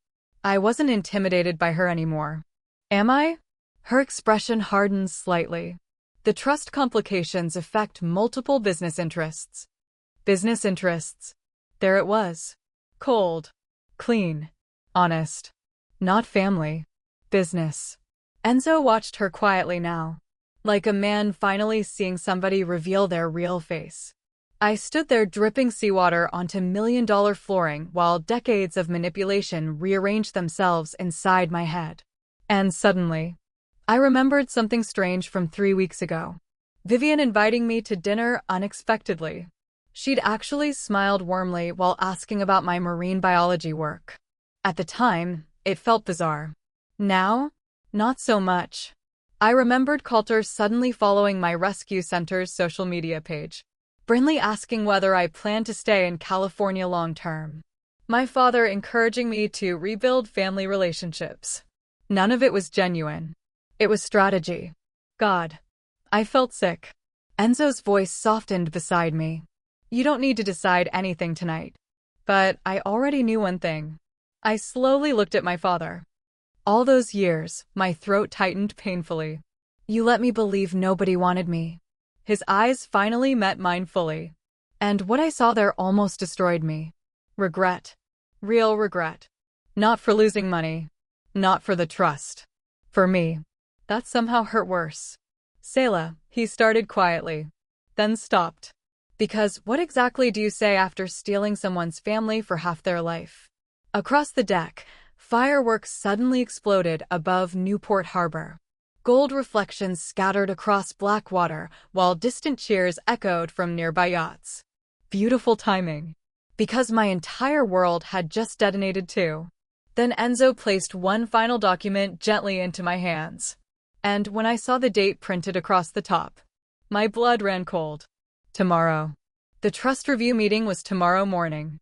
I wasn't intimidated by her anymore. Am I? Her expression hardened slightly. The trust complications affect multiple business interests. Business interests. There it was. Cold. Clean. Honest. Not family. Business. Enzo watched her quietly now. Like a man finally seeing somebody reveal their real face. I stood there dripping seawater onto million-dollar flooring while decades of manipulation rearranged themselves inside my head. And suddenly, I remembered something strange from 3 weeks ago. Vivienne inviting me to dinner unexpectedly. She'd actually smiled warmly while asking about my marine biology work. At the time, it felt bizarre. Now, not so much. I remembered Coulter suddenly following my rescue center's social media page. Brinley asking whether I planned to stay in California long-term. My father encouraging me to rebuild family relationships. None of it was genuine. It was strategy. God. I felt sick. Enzo's voice softened beside me. You don't need to decide anything tonight. But I already knew one thing. I slowly looked at my father. All those years, my throat tightened painfully. You let me believe nobody wanted me. His eyes finally met mine fully. And what I saw there almost destroyed me. Regret. Real regret. Not for losing money. Not for the trust. For me. That somehow hurt worse. Selah, he started quietly. Then stopped. Because what exactly do you say after stealing someone's family for half their life? Across the deck, fireworks suddenly exploded above Newport Harbor. Gold reflections scattered across black water, while distant cheers echoed from nearby yachts. Beautiful timing. Because my entire world had just detonated too. Then Enzo placed one final document gently into my hands. And when I saw the date printed across the top, my blood ran cold. Tomorrow. The trust review meeting was tomorrow morning.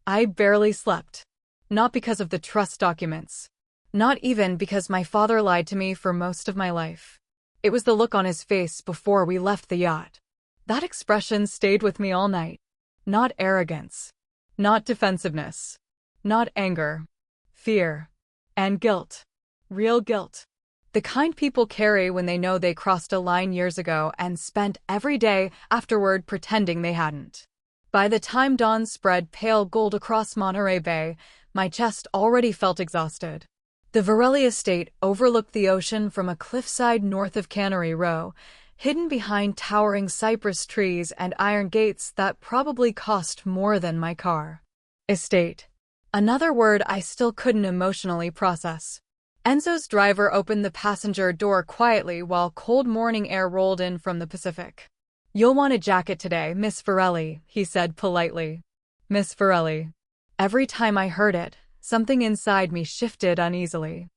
I barely slept. Not because of the trust documents. Not even because my father lied to me for most of my life. It was the look on his face before we left the yacht. That expression stayed with me all night. Not arrogance. Not defensiveness. Not anger. Fear. And guilt. Real guilt. The kind people carry when they know they crossed a line years ago and spent every day afterward pretending they hadn't. By the time dawn spread pale gold across Monterey Bay, my chest already felt exhausted. The Varelli estate overlooked the ocean from a cliffside north of Cannery Row, hidden behind towering cypress trees and iron gates that probably cost more than my car. Estate. Another word I still couldn't emotionally process. Enzo's driver opened the passenger door quietly while cold morning air rolled in from the Pacific. You'll want a jacket today, Miss Varelli, he said politely. Miss Varelli. Every time I heard it, something inside me shifted uneasily.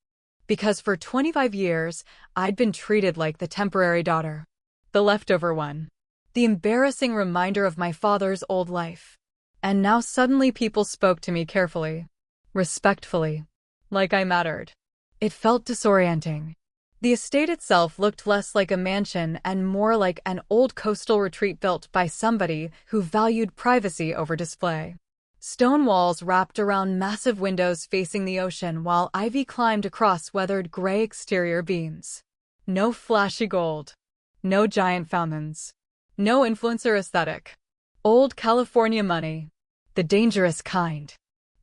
Because for 25 years, I'd been treated like the temporary daughter. The leftover one. The embarrassing reminder of my father's old life. And now suddenly people spoke to me carefully. Respectfully. Like I mattered. It felt disorienting. The estate itself looked less like a mansion and more like an old coastal retreat built by somebody who valued privacy over display. Stone walls wrapped around massive windows facing the ocean while ivy climbed across weathered gray exterior beams. No flashy gold. No giant fountains. No influencer aesthetic. Old California money. The dangerous kind.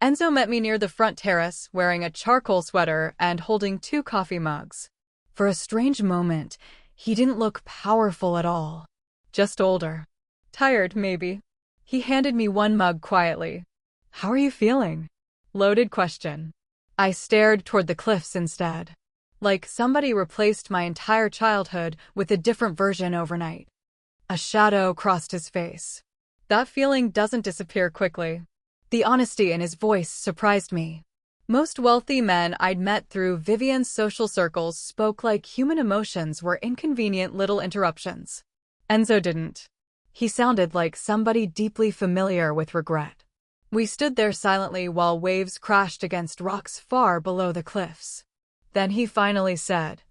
Enzo met me near the front terrace, wearing a charcoal sweater and holding 2 coffee mugs. For a strange moment, he didn't look powerful at all. Just older. Tired, maybe. He handed me 1 mug quietly. "How are you feeling?" Loaded question. I stared toward the cliffs instead. Like somebody replaced my entire childhood with a different version overnight. A shadow crossed his face. That feeling doesn't disappear quickly. The honesty in his voice surprised me. Most wealthy men I'd met through Vivian's social circles spoke like human emotions were inconvenient little interruptions. Enzo didn't. He sounded like somebody deeply familiar with regret. We stood there silently while waves crashed against rocks far below the cliffs. Then he finally said,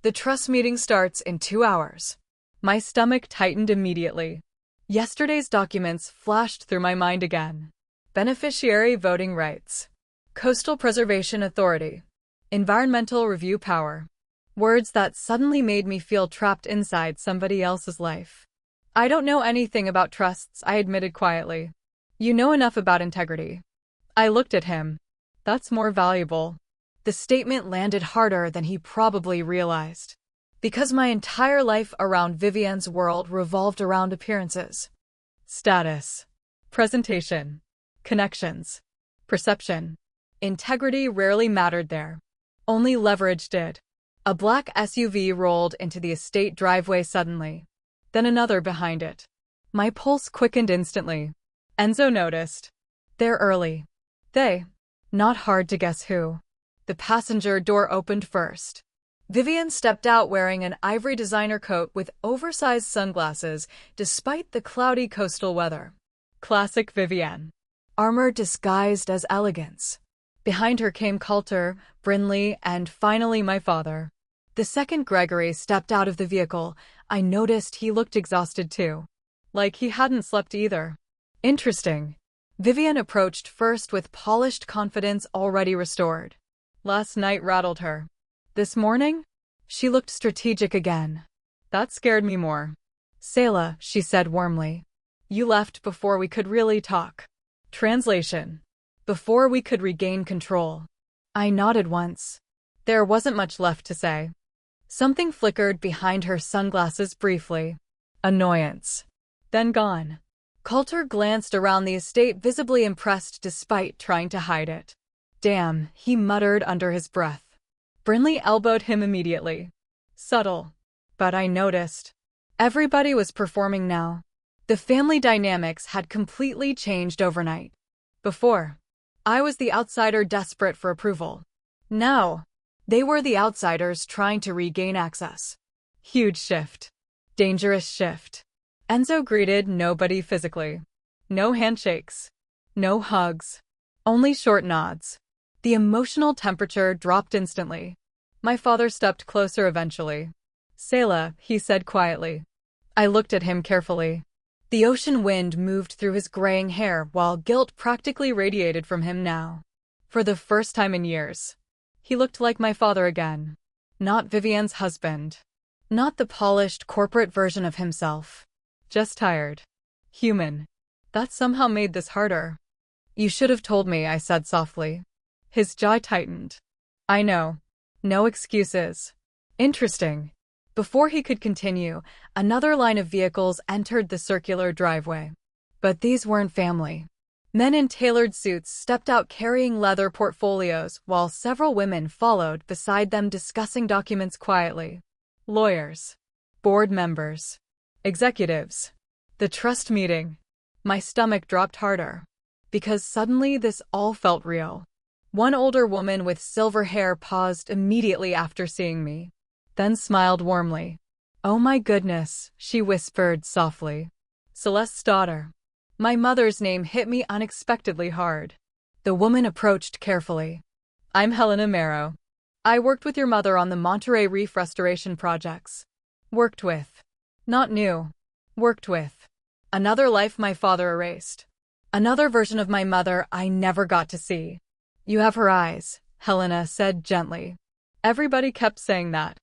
"The trust meeting starts in 2 hours." My stomach tightened immediately. Yesterday's documents flashed through my mind again. Beneficiary voting rights. Coastal Preservation Authority. Environmental review power. Words that suddenly made me feel trapped inside somebody else's life. "I don't know anything about trusts," I admitted quietly. "You know enough about integrity." I looked at him. That's more valuable. The statement landed harder than he probably realized. Because my entire life around Vivian's world revolved around appearances. Status. Presentation. Connections. Perception. Integrity rarely mattered there. Only leverage did. A black SUV rolled into the estate driveway suddenly. Then another behind it. My pulse quickened instantly. Enzo noticed. They're early. They. Not hard to guess who. The passenger door opened first. Vivian stepped out wearing an ivory designer coat with oversized sunglasses despite the cloudy coastal weather. Classic Vivian. Armor disguised as elegance. Behind her came Coulter, Brinley, and finally my father. The second Gregory stepped out of the vehicle, I noticed he looked exhausted too. Like he hadn't slept either. Interesting. Vivian approached first with polished confidence already restored. Last night rattled her. This morning? She looked strategic again. That scared me more. "Selah," she said warmly. "You left before we could really talk." Translation. Before we could regain control. I nodded once. There wasn't much left to say. Something flickered behind her sunglasses briefly. Annoyance. Then gone. Coulter glanced around the estate visibly impressed despite trying to hide it. "Damn," he muttered under his breath. Brinley elbowed him immediately. Subtle. But I noticed. Everybody was performing now. The family dynamics had completely changed overnight. Before, I was the outsider desperate for approval. Now, they were the outsiders trying to regain access. Huge shift. Dangerous shift. Enzo greeted nobody physically. No handshakes. No hugs. Only short nods. The emotional temperature dropped instantly. My father stepped closer eventually. "Selah," he said quietly. I looked at him carefully. The ocean wind moved through his graying hair while guilt practically radiated from him now. For the first time in years, he looked like my father again. Not Vivian's husband. Not the polished corporate version of himself. Just tired. Human. That somehow made this harder. "You should have told me," I said softly. His jaw tightened. "I know. No excuses." Interesting. Before he could continue, another line of vehicles entered the circular driveway. But these weren't family. Men in tailored suits stepped out carrying leather portfolios while several women followed beside them discussing documents quietly. Lawyers. Board members. Executives. The trust meeting. My stomach dropped harder. because suddenly this all felt real. One older woman with silver hair paused immediately after seeing me, then smiled warmly. "Oh my goodness," she whispered softly. "Celeste's daughter." My mother's name hit me unexpectedly hard. The woman approached carefully. "I'm Helena Marrow. I worked with your mother on the Monterey Reef restoration projects." Worked with. Not new. Worked with. Another life my father erased. Another version of my mother I never got to see. "You have her eyes," Helena said gently. Everybody kept saying that.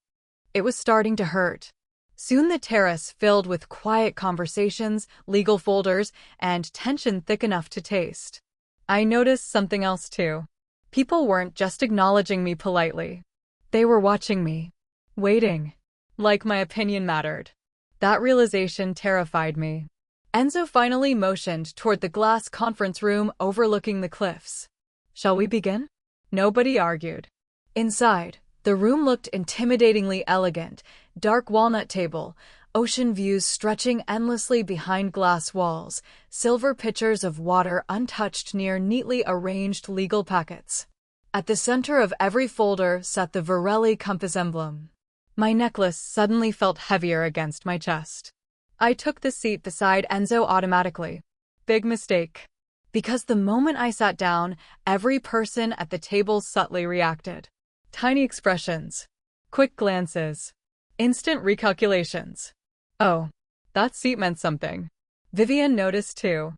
It was starting to hurt. Soon the terrace filled with quiet conversations, legal folders, and tension thick enough to taste. I noticed something else too. People weren't just acknowledging me politely. They were watching me. Waiting. Like my opinion mattered. That realization terrified me. Enzo finally motioned toward the glass conference room overlooking the cliffs. "Shall we begin?" Nobody argued. Inside, the room looked intimidatingly elegant. Dark walnut table, ocean views stretching endlessly behind glass walls, silver pitchers of water untouched near neatly arranged legal packets. At the center of every folder sat the Varelli compass emblem. My necklace suddenly felt heavier against my chest. I took the seat beside Enzo automatically. Big mistake. Because the moment I sat down, every person at the table subtly reacted. Tiny expressions. Quick glances. Instant recalculations. Oh, that seat meant something. Vivian noticed too.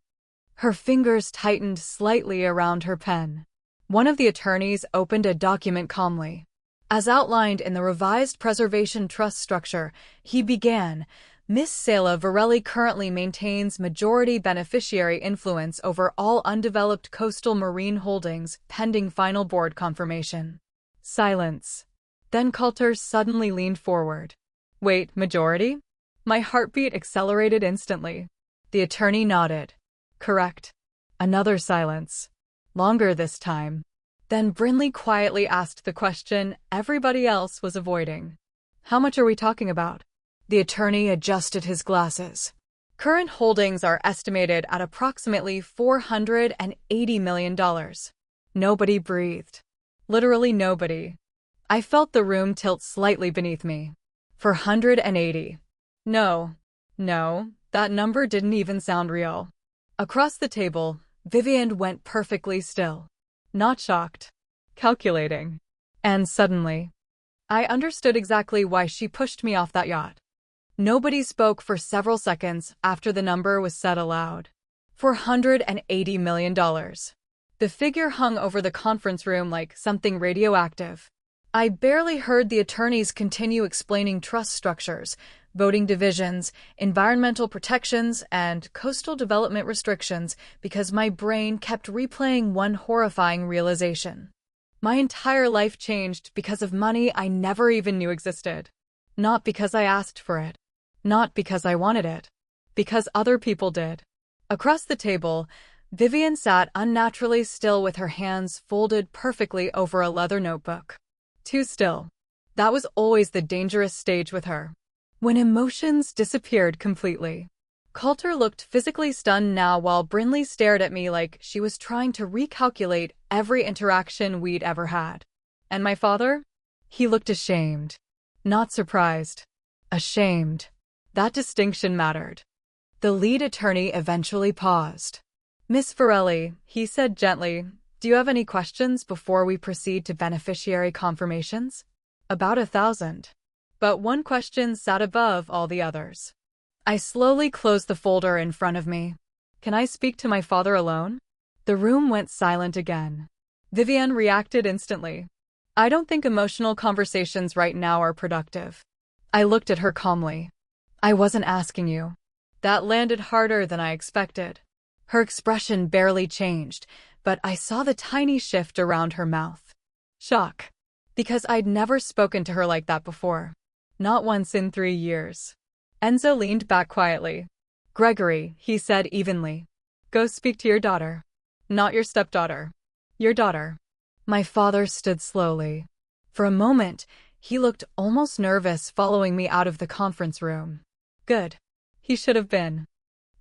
Her fingers tightened slightly around her pen. One of the attorneys opened a document calmly. As outlined in the revised Preservation Trust structure, he began, "Miss Selah Mercer currently maintains majority beneficiary influence over all undeveloped coastal marine holdings pending final board confirmation." Silence. Then Coulter suddenly leaned forward. "Wait, majority?" My heartbeat accelerated instantly. The attorney nodded. "Correct." Another silence. Longer this time. Then Brinley quietly asked the question everybody else was avoiding. "How much are we talking about?" The attorney adjusted his glasses. "Current holdings are estimated at approximately $480 million. Nobody breathed. Literally nobody. I felt the room tilt slightly beneath me. 480. No, that number didn't even sound real. Across the table, Vivian went perfectly still. Not shocked. Calculating. And suddenly, I understood exactly why she pushed me off that yacht. Nobody spoke for several seconds after the number was said aloud. $480 million. The figure hung over the conference room like something radioactive. I barely heard the attorneys continue explaining trust structures, voting divisions, environmental protections, and coastal development restrictions because my brain kept replaying one horrifying realization. My entire life changed because of money I never even knew existed. Not because I asked for it. Not because I wanted it. Because other people did. Across the table, Vivian sat unnaturally still with her hands folded perfectly over a leather notebook. Too still. That was always the dangerous stage with her. When emotions disappeared completely. Coulter looked physically stunned now while Brinley stared at me like she was trying to recalculate every interaction we'd ever had. And my father? He looked ashamed. Not surprised. Ashamed. That distinction mattered. The lead attorney eventually paused. "Miss Varelli," he said gently, "do you have any questions before we proceed to beneficiary confirmations?" About 1,000. But one question sat above all the others. I slowly closed the folder in front of me. "Can I speak to my father alone?" The room went silent again. Vivian reacted instantly. "I don't think emotional conversations right now are productive." I looked at her calmly. "I wasn't asking you." That landed harder than I expected. Her expression barely changed, but I saw the tiny shift around her mouth. Shock. Because I'd never spoken to her like that before. Not once in 3 years. Enzo leaned back quietly. "Gregory," he said evenly. "Go speak to your daughter. Not your stepdaughter. Your daughter." My father stood slowly. For a moment, he looked almost nervous following me out of the conference room. Good. He should have been.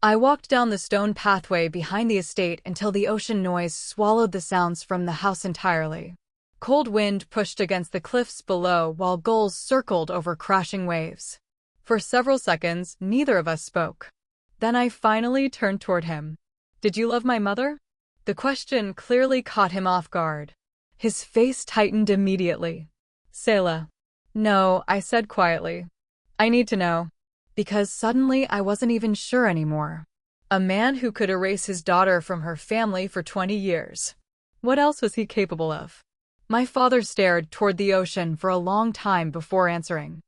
I walked down the stone pathway behind the estate until the ocean noise swallowed the sounds from the house entirely. Cold wind pushed against the cliffs below while gulls circled over crashing waves. For several seconds, neither of us spoke. Then I finally turned toward him. "Did you love my mother?" The question clearly caught him off guard. His face tightened immediately. "Selah." "No," I said quietly. "I need to know." Because suddenly I wasn't even sure anymore. A man who could erase his daughter from her family for 20 years. What else was he capable of? My father stared toward the ocean for a long time before answering.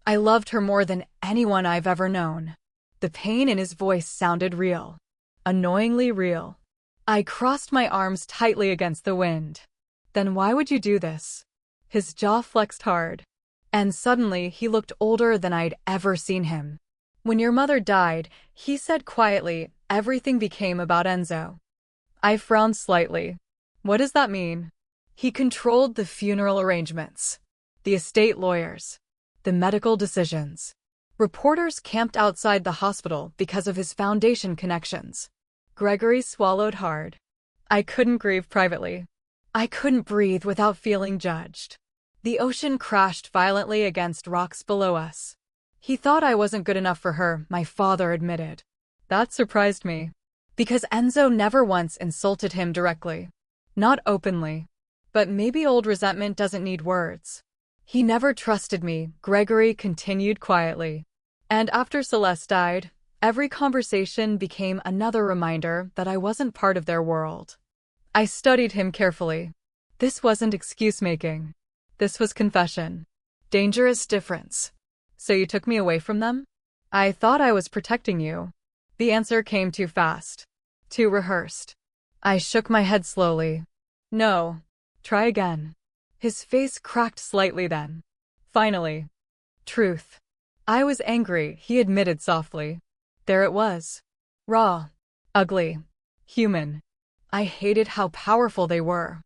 "I loved her more than anyone I've ever known." The pain in his voice sounded real. Annoyingly real. I crossed my arms tightly against the wind. "Then why would you do this?" His jaw flexed hard. And suddenly he looked older than I'd ever seen him. "When your mother died," he said quietly, "everything became about Enzo." I frowned slightly. "What does that mean?" He controlled the funeral arrangements, the estate lawyers, the medical decisions. Reporters camped outside the hospital because of his foundation connections. Gregory swallowed hard. I couldn't grieve privately. I couldn't breathe without feeling judged. The ocean crashed violently against rocks below us. "He thought I wasn't good enough for her," my father admitted. That surprised me. Because Enzo never once insulted him directly. Not openly. But maybe old resentment doesn't need words. "He never trusted me," Gregory continued quietly. "And after Celeste died, every conversation became another reminder that I wasn't part of their world." I studied him carefully. This wasn't excuse-making. This was confession. Dangerous difference. "So you took me away from them?" "I thought I was protecting you." The answer came too fast. Too rehearsed. I shook my head slowly. "No. Try again." His face cracked slightly then. "Finally. Truth." I was angry, he admitted softly. There it was. Raw. Ugly. Human. I hated how powerful they were.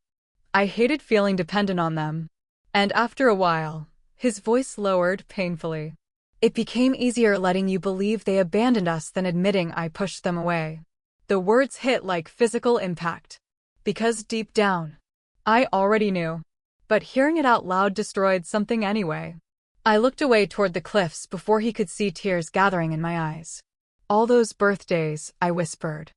I hated feeling dependent on them. And after a while, his voice lowered painfully. "It became easier letting you believe they abandoned us than admitting I pushed them away." The words hit like physical impact. Because deep down, I already knew. But hearing it out loud destroyed something anyway. I looked away toward the cliffs before he could see tears gathering in my eyes. "All those birthdays," I whispered.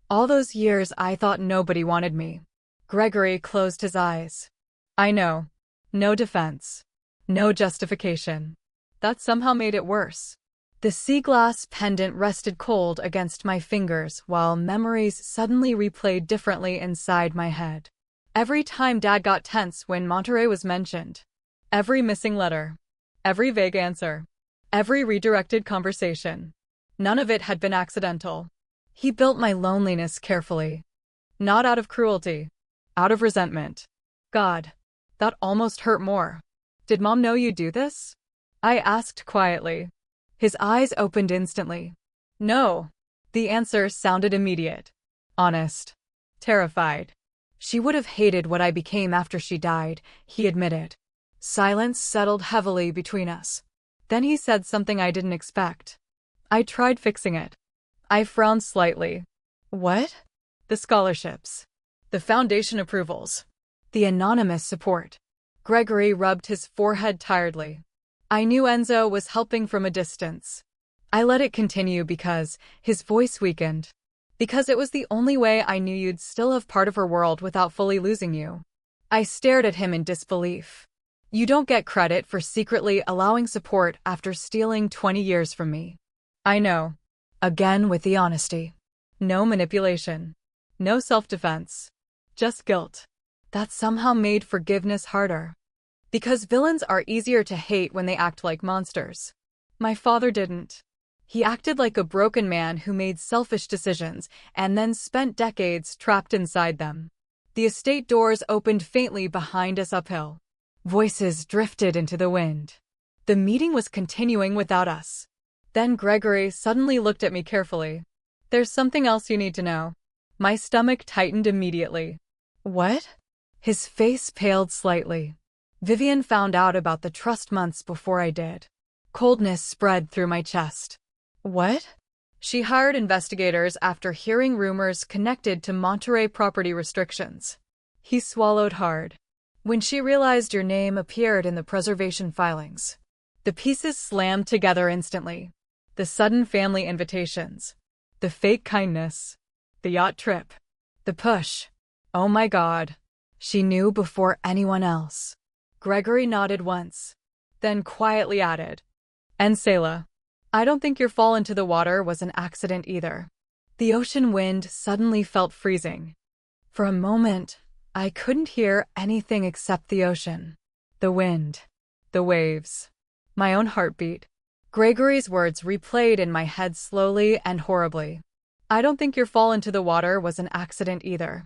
"All those years I thought nobody wanted me." Gregory closed his eyes. "I know. No defense. No justification." That somehow made it worse. The sea glass pendant rested cold against my fingers while memories suddenly replayed differently inside my head. Every time Dad got tense when Monterey was mentioned. Every missing letter. Every vague answer. Every redirected conversation. None of it had been accidental. He built my loneliness carefully. Not out of cruelty. Out of resentment. God. That almost hurt more. "Did Mom know you'd do this?" I asked quietly. His eyes opened instantly. "No." The answer sounded immediate. Honest. Terrified. "She would have hated what I became after she died," he admitted. Silence settled heavily between us. Then he said something I didn't expect. "I tried fixing it." I frowned slightly. "What?" "The scholarships. The foundation approvals. The anonymous support." Gregory rubbed his forehead tiredly. "I knew Enzo was helping from a distance. I let it continue because," his voice weakened, "because it was the only way I knew you'd still have part of her world without fully losing you." I stared at him in disbelief. "You don't get credit for secretly allowing support after stealing 20 years from me." "I know." Again with the honesty. No manipulation. No self-defense. Just guilt. That somehow made forgiveness harder. Because villains are easier to hate when they act like monsters. My father didn't. He acted like a broken man who made selfish decisions and then spent decades trapped inside them. The estate doors opened faintly behind us uphill. Voices drifted into the wind. The meeting was continuing without us. Then Gregory suddenly looked at me carefully. "There's something else you need to know." My stomach tightened immediately. "What?" His face paled slightly. "Vivian found out about the trust months before I did." Coldness spread through my chest. "What?" She hired investigators after hearing rumors connected to Monterey property restrictions. He swallowed hard. When she realized your name appeared in the preservation filings, the pieces slammed together instantly. The sudden family invitations, the fake kindness, the yacht trip, the push. Oh my God. She knew before anyone else. Gregory nodded once, then quietly added, "And Selah, I don't think your fall into the water was an accident either." The ocean wind suddenly felt freezing. For a moment, I couldn't hear anything except the ocean, the wind, the waves, my own heartbeat. Gregory's words replayed in my head slowly and horribly. "I don't think your fall into the water was an accident either."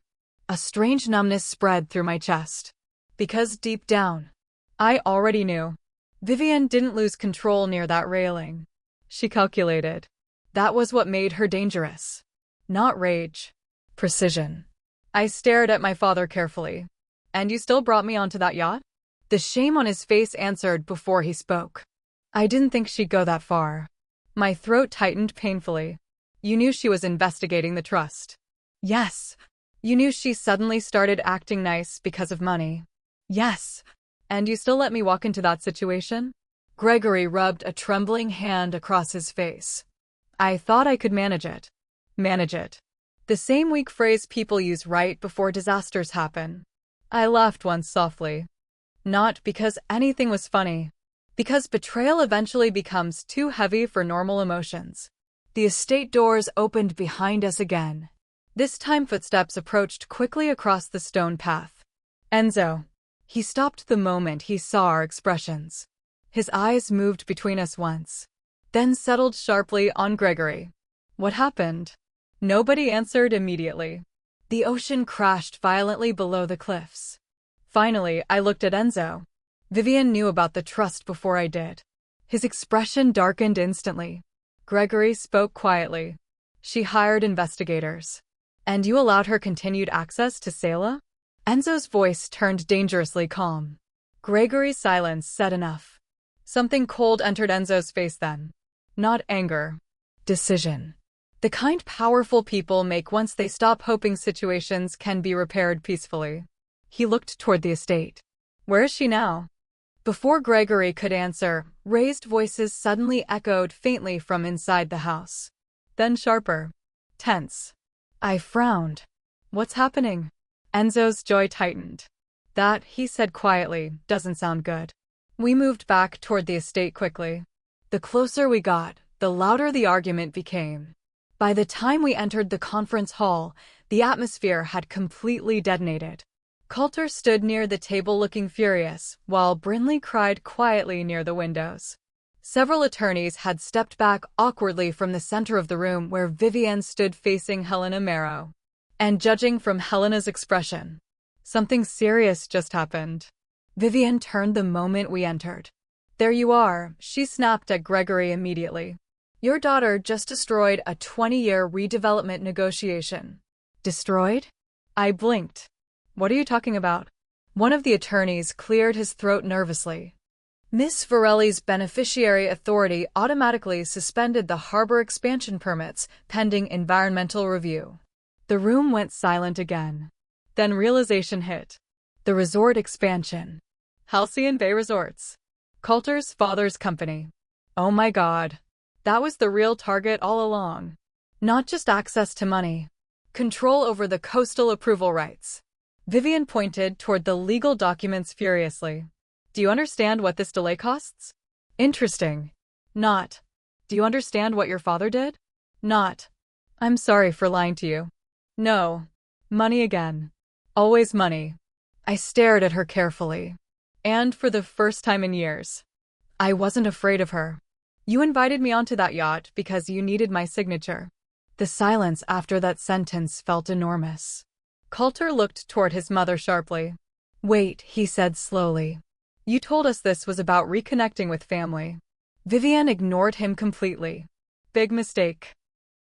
A strange numbness spread through my chest. Because deep down, I already knew. Vivian didn't lose control near that railing. She calculated. That was what made her dangerous. Not rage. Precision. I stared at my father carefully. "And you still brought me onto that yacht?" The shame on his face answered before he spoke. "I didn't think she'd go that far." My throat tightened painfully. "You knew she was investigating the trust." "Yes." "You knew she suddenly started acting nice because of money." "Yes." "And you still let me walk into that situation?" Gregory rubbed a trembling hand across his face. "I thought I could manage it." Manage it. The same weak phrase people use right before disasters happen. I laughed once softly. Not because anything was funny. Because betrayal eventually becomes too heavy for normal emotions. The estate doors opened behind us again. This time footsteps approached quickly across the stone path. Enzo. He stopped the moment he saw our expressions. His eyes moved between us once, then settled sharply on Gregory. What happened? Nobody answered immediately. The ocean crashed violently below the cliffs. Finally, I looked at Enzo. Vivian knew about the trust before I did. His expression darkened instantly. Gregory spoke quietly. "She hired investigators. And you allowed her continued access to Selah?" Enzo's voice turned dangerously calm. Gregory's silence said enough. Something cold entered Enzo's face then. Not anger. Decision. The kind powerful people make once they stop hoping situations can be repaired peacefully. He looked toward the estate. "Where is she now?" Before Gregory could answer, raised voices suddenly echoed faintly from inside the house. Then sharper. Tense. I frowned. "What's happening?" Enzo's jaw tightened. "That," he said quietly, "doesn't sound good." We moved back toward the estate quickly. The closer we got, the louder the argument became. By the time we entered the conference hall, the atmosphere had completely detonated. Coulter stood near the table looking furious, while Brinley cried quietly near the windows. Several attorneys had stepped back awkwardly from the center of the room where Vivian stood facing Helena Marrow. And judging from Helena's expression, something serious just happened. Vivian turned the moment we entered. "There you are," she snapped at Gregory immediately. "Your daughter just destroyed a 20-year redevelopment negotiation." Destroyed? I blinked. "What are you talking about?" One of the attorneys cleared his throat nervously. "Miss Varelli's beneficiary authority automatically suspended the harbor expansion permits pending environmental review." The room went silent again. Then realization hit. The resort expansion. Halcyon Bay Resorts. Coulter's father's company. Oh my God. That was the real target all along. Not just access to money. Control over the coastal approval rights. Vivian pointed toward the legal documents furiously. "Do you understand what this delay costs?" "Interesting." "Not." "Do you understand what your father did?" "Not." "I'm sorry for lying to you." "No." Money again. Always money. I stared at her carefully. And for the first time in years, I wasn't afraid of her. "You invited me onto that yacht because you needed my signature." The silence after that sentence felt enormous. Coulter looked toward his mother sharply. "Wait," he said slowly. "You told us this was about reconnecting with family." Vivian ignored him completely. Big mistake.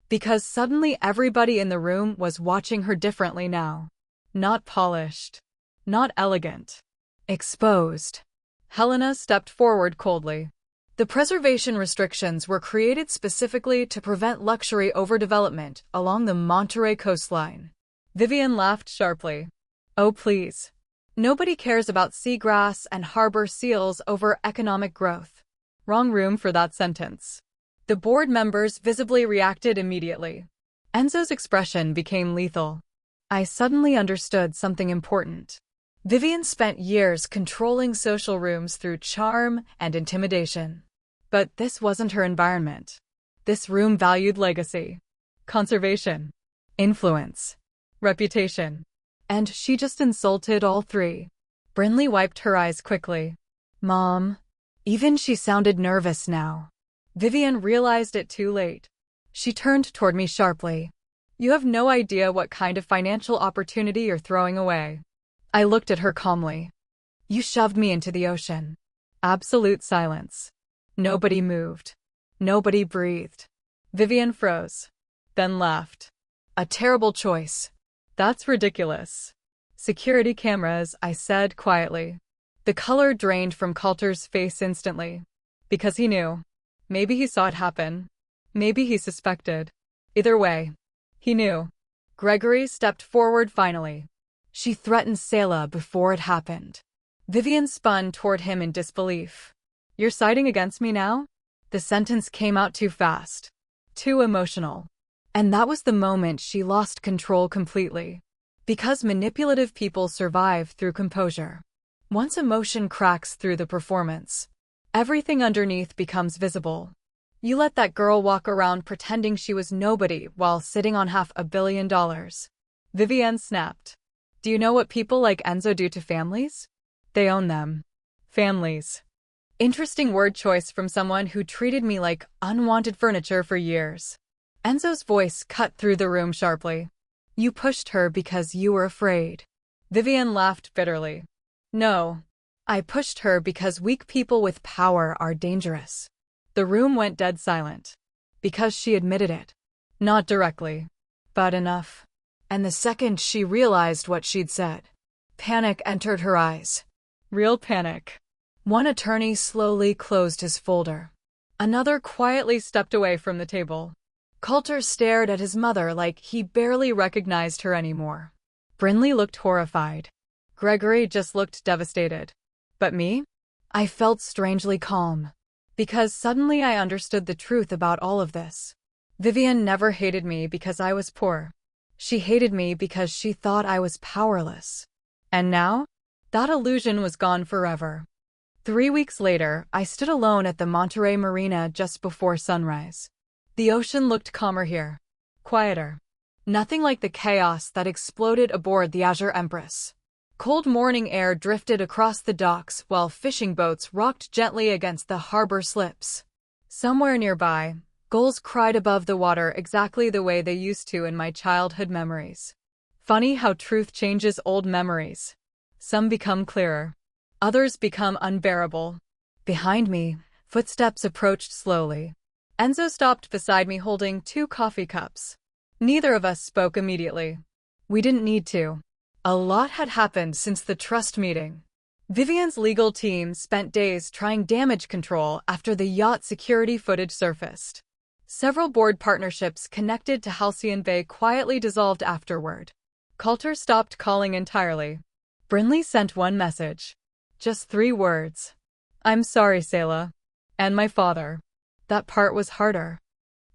Because suddenly everybody in the room was watching her differently now. Not polished. Not elegant. Exposed. Helena stepped forward coldly. The preservation restrictions were created specifically to prevent luxury overdevelopment along the Monterey coastline. Vivian laughed sharply. Oh, please. Nobody cares about seagrass and harbor seals over economic growth. Wrong room for that sentence. The board members visibly reacted immediately. Enzo's expression became lethal. I suddenly understood something important. Vivian spent years controlling social rooms through charm and intimidation. But this wasn't her environment. This room valued legacy, conservation, influence, reputation. And she just insulted all three. Brinley wiped her eyes quickly. Mom. Even she sounded nervous now. Vivian realized it too late. She turned toward me sharply. You have no idea what kind of financial opportunity you're throwing away. I looked at her calmly. You shoved me into the ocean. Absolute silence. Nobody moved. Nobody breathed. Vivian froze. Then laughed. A terrible choice. That's ridiculous. Security cameras, I said quietly. The color drained from Coulter's face instantly. Because he knew. Maybe he saw it happen. Maybe he suspected. Either way, he knew. Gregory stepped forward finally. She threatened Selah before it happened. Vivian spun toward him in disbelief. You're siding against me now? The sentence came out too fast. Too emotional. And that was the moment she lost control completely. Because manipulative people survive through composure. Once emotion cracks through the performance, everything underneath becomes visible. You let that girl walk around pretending she was nobody while sitting on $500 million. Vivian snapped. Do you know what people like Enzo do to families? They own them. Families. Interesting word choice from someone who treated me like unwanted furniture for years. Enzo's voice cut through the room sharply. You pushed her because you were afraid. Vivian laughed bitterly. No. I pushed her because weak people with power are dangerous. The room went dead silent. Because she admitted it. Not directly. But enough. And the second she realized what she'd said, panic entered her eyes. Real panic. One attorney slowly closed his folder. Another quietly stepped away from the table. Coulter stared at his mother like he barely recognized her anymore. Brinley looked horrified. Gregory just looked devastated. But me? I felt strangely calm. Because suddenly I understood the truth about all of this. Vivian never hated me because I was poor. She hated me because she thought I was powerless. And now? That illusion was gone forever. 3 weeks later, I stood alone at the Monterey Marina just before sunrise. The ocean looked calmer here. Quieter. Nothing like the chaos that exploded aboard the Azure Empress. Cold morning air drifted across the docks while fishing boats rocked gently against the harbor slips. Somewhere nearby, gulls cried above the water exactly the way they used to in my childhood memories. Funny how truth changes old memories. Some become clearer. Others become unbearable. Behind me, footsteps approached slowly. Enzo stopped beside me holding 2 coffee cups. Neither of us spoke immediately. We didn't need to. A lot had happened since the trust meeting. Vivian's legal team spent days trying damage control after the yacht security footage surfaced. Several board partnerships connected to Halcyon Bay quietly dissolved afterward. Coulter stopped calling entirely. Brinley sent one message. Just 3 words. I'm sorry, Selah. And my father. That part was harder.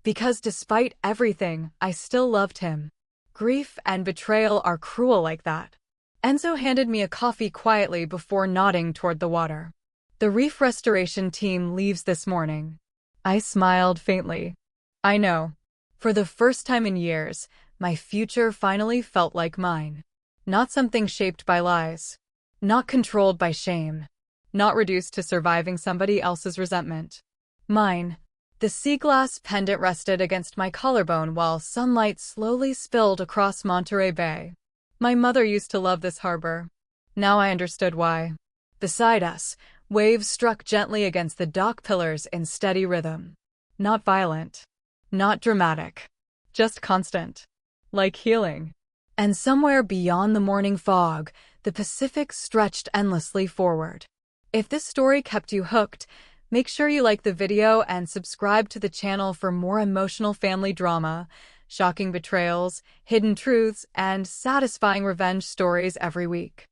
Because despite everything, I still loved him. Grief and betrayal are cruel like that. Enzo handed me a coffee quietly before nodding toward the water. The reef restoration team leaves this morning. I smiled faintly. I know. For the first time in years, my future finally felt like mine. Not something shaped by lies. Not controlled by shame. Not reduced to surviving somebody else's resentment. Mine. The sea glass pendant rested against my collarbone while sunlight slowly spilled across Monterey Bay. My mother used to love this harbor. Now I understood why. Beside us, waves struck gently against the dock pillars in steady rhythm. Not violent. Not dramatic. Just constant. Like healing. And somewhere beyond the morning fog, the Pacific stretched endlessly forward. If this story kept you hooked, Make sure you like the video and subscribe to the channel for more emotional family drama, shocking betrayals, hidden truths, and satisfying revenge stories every week.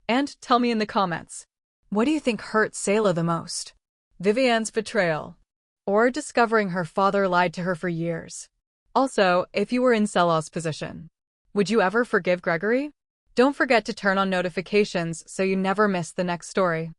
And tell me in the comments, what do you think hurt Selah the most? Vivianne's betrayal, or discovering her father lied to her for years? Also, if you were in Selah's position, would you ever forgive Gregory? Don't forget to turn on notifications so you never miss the next story.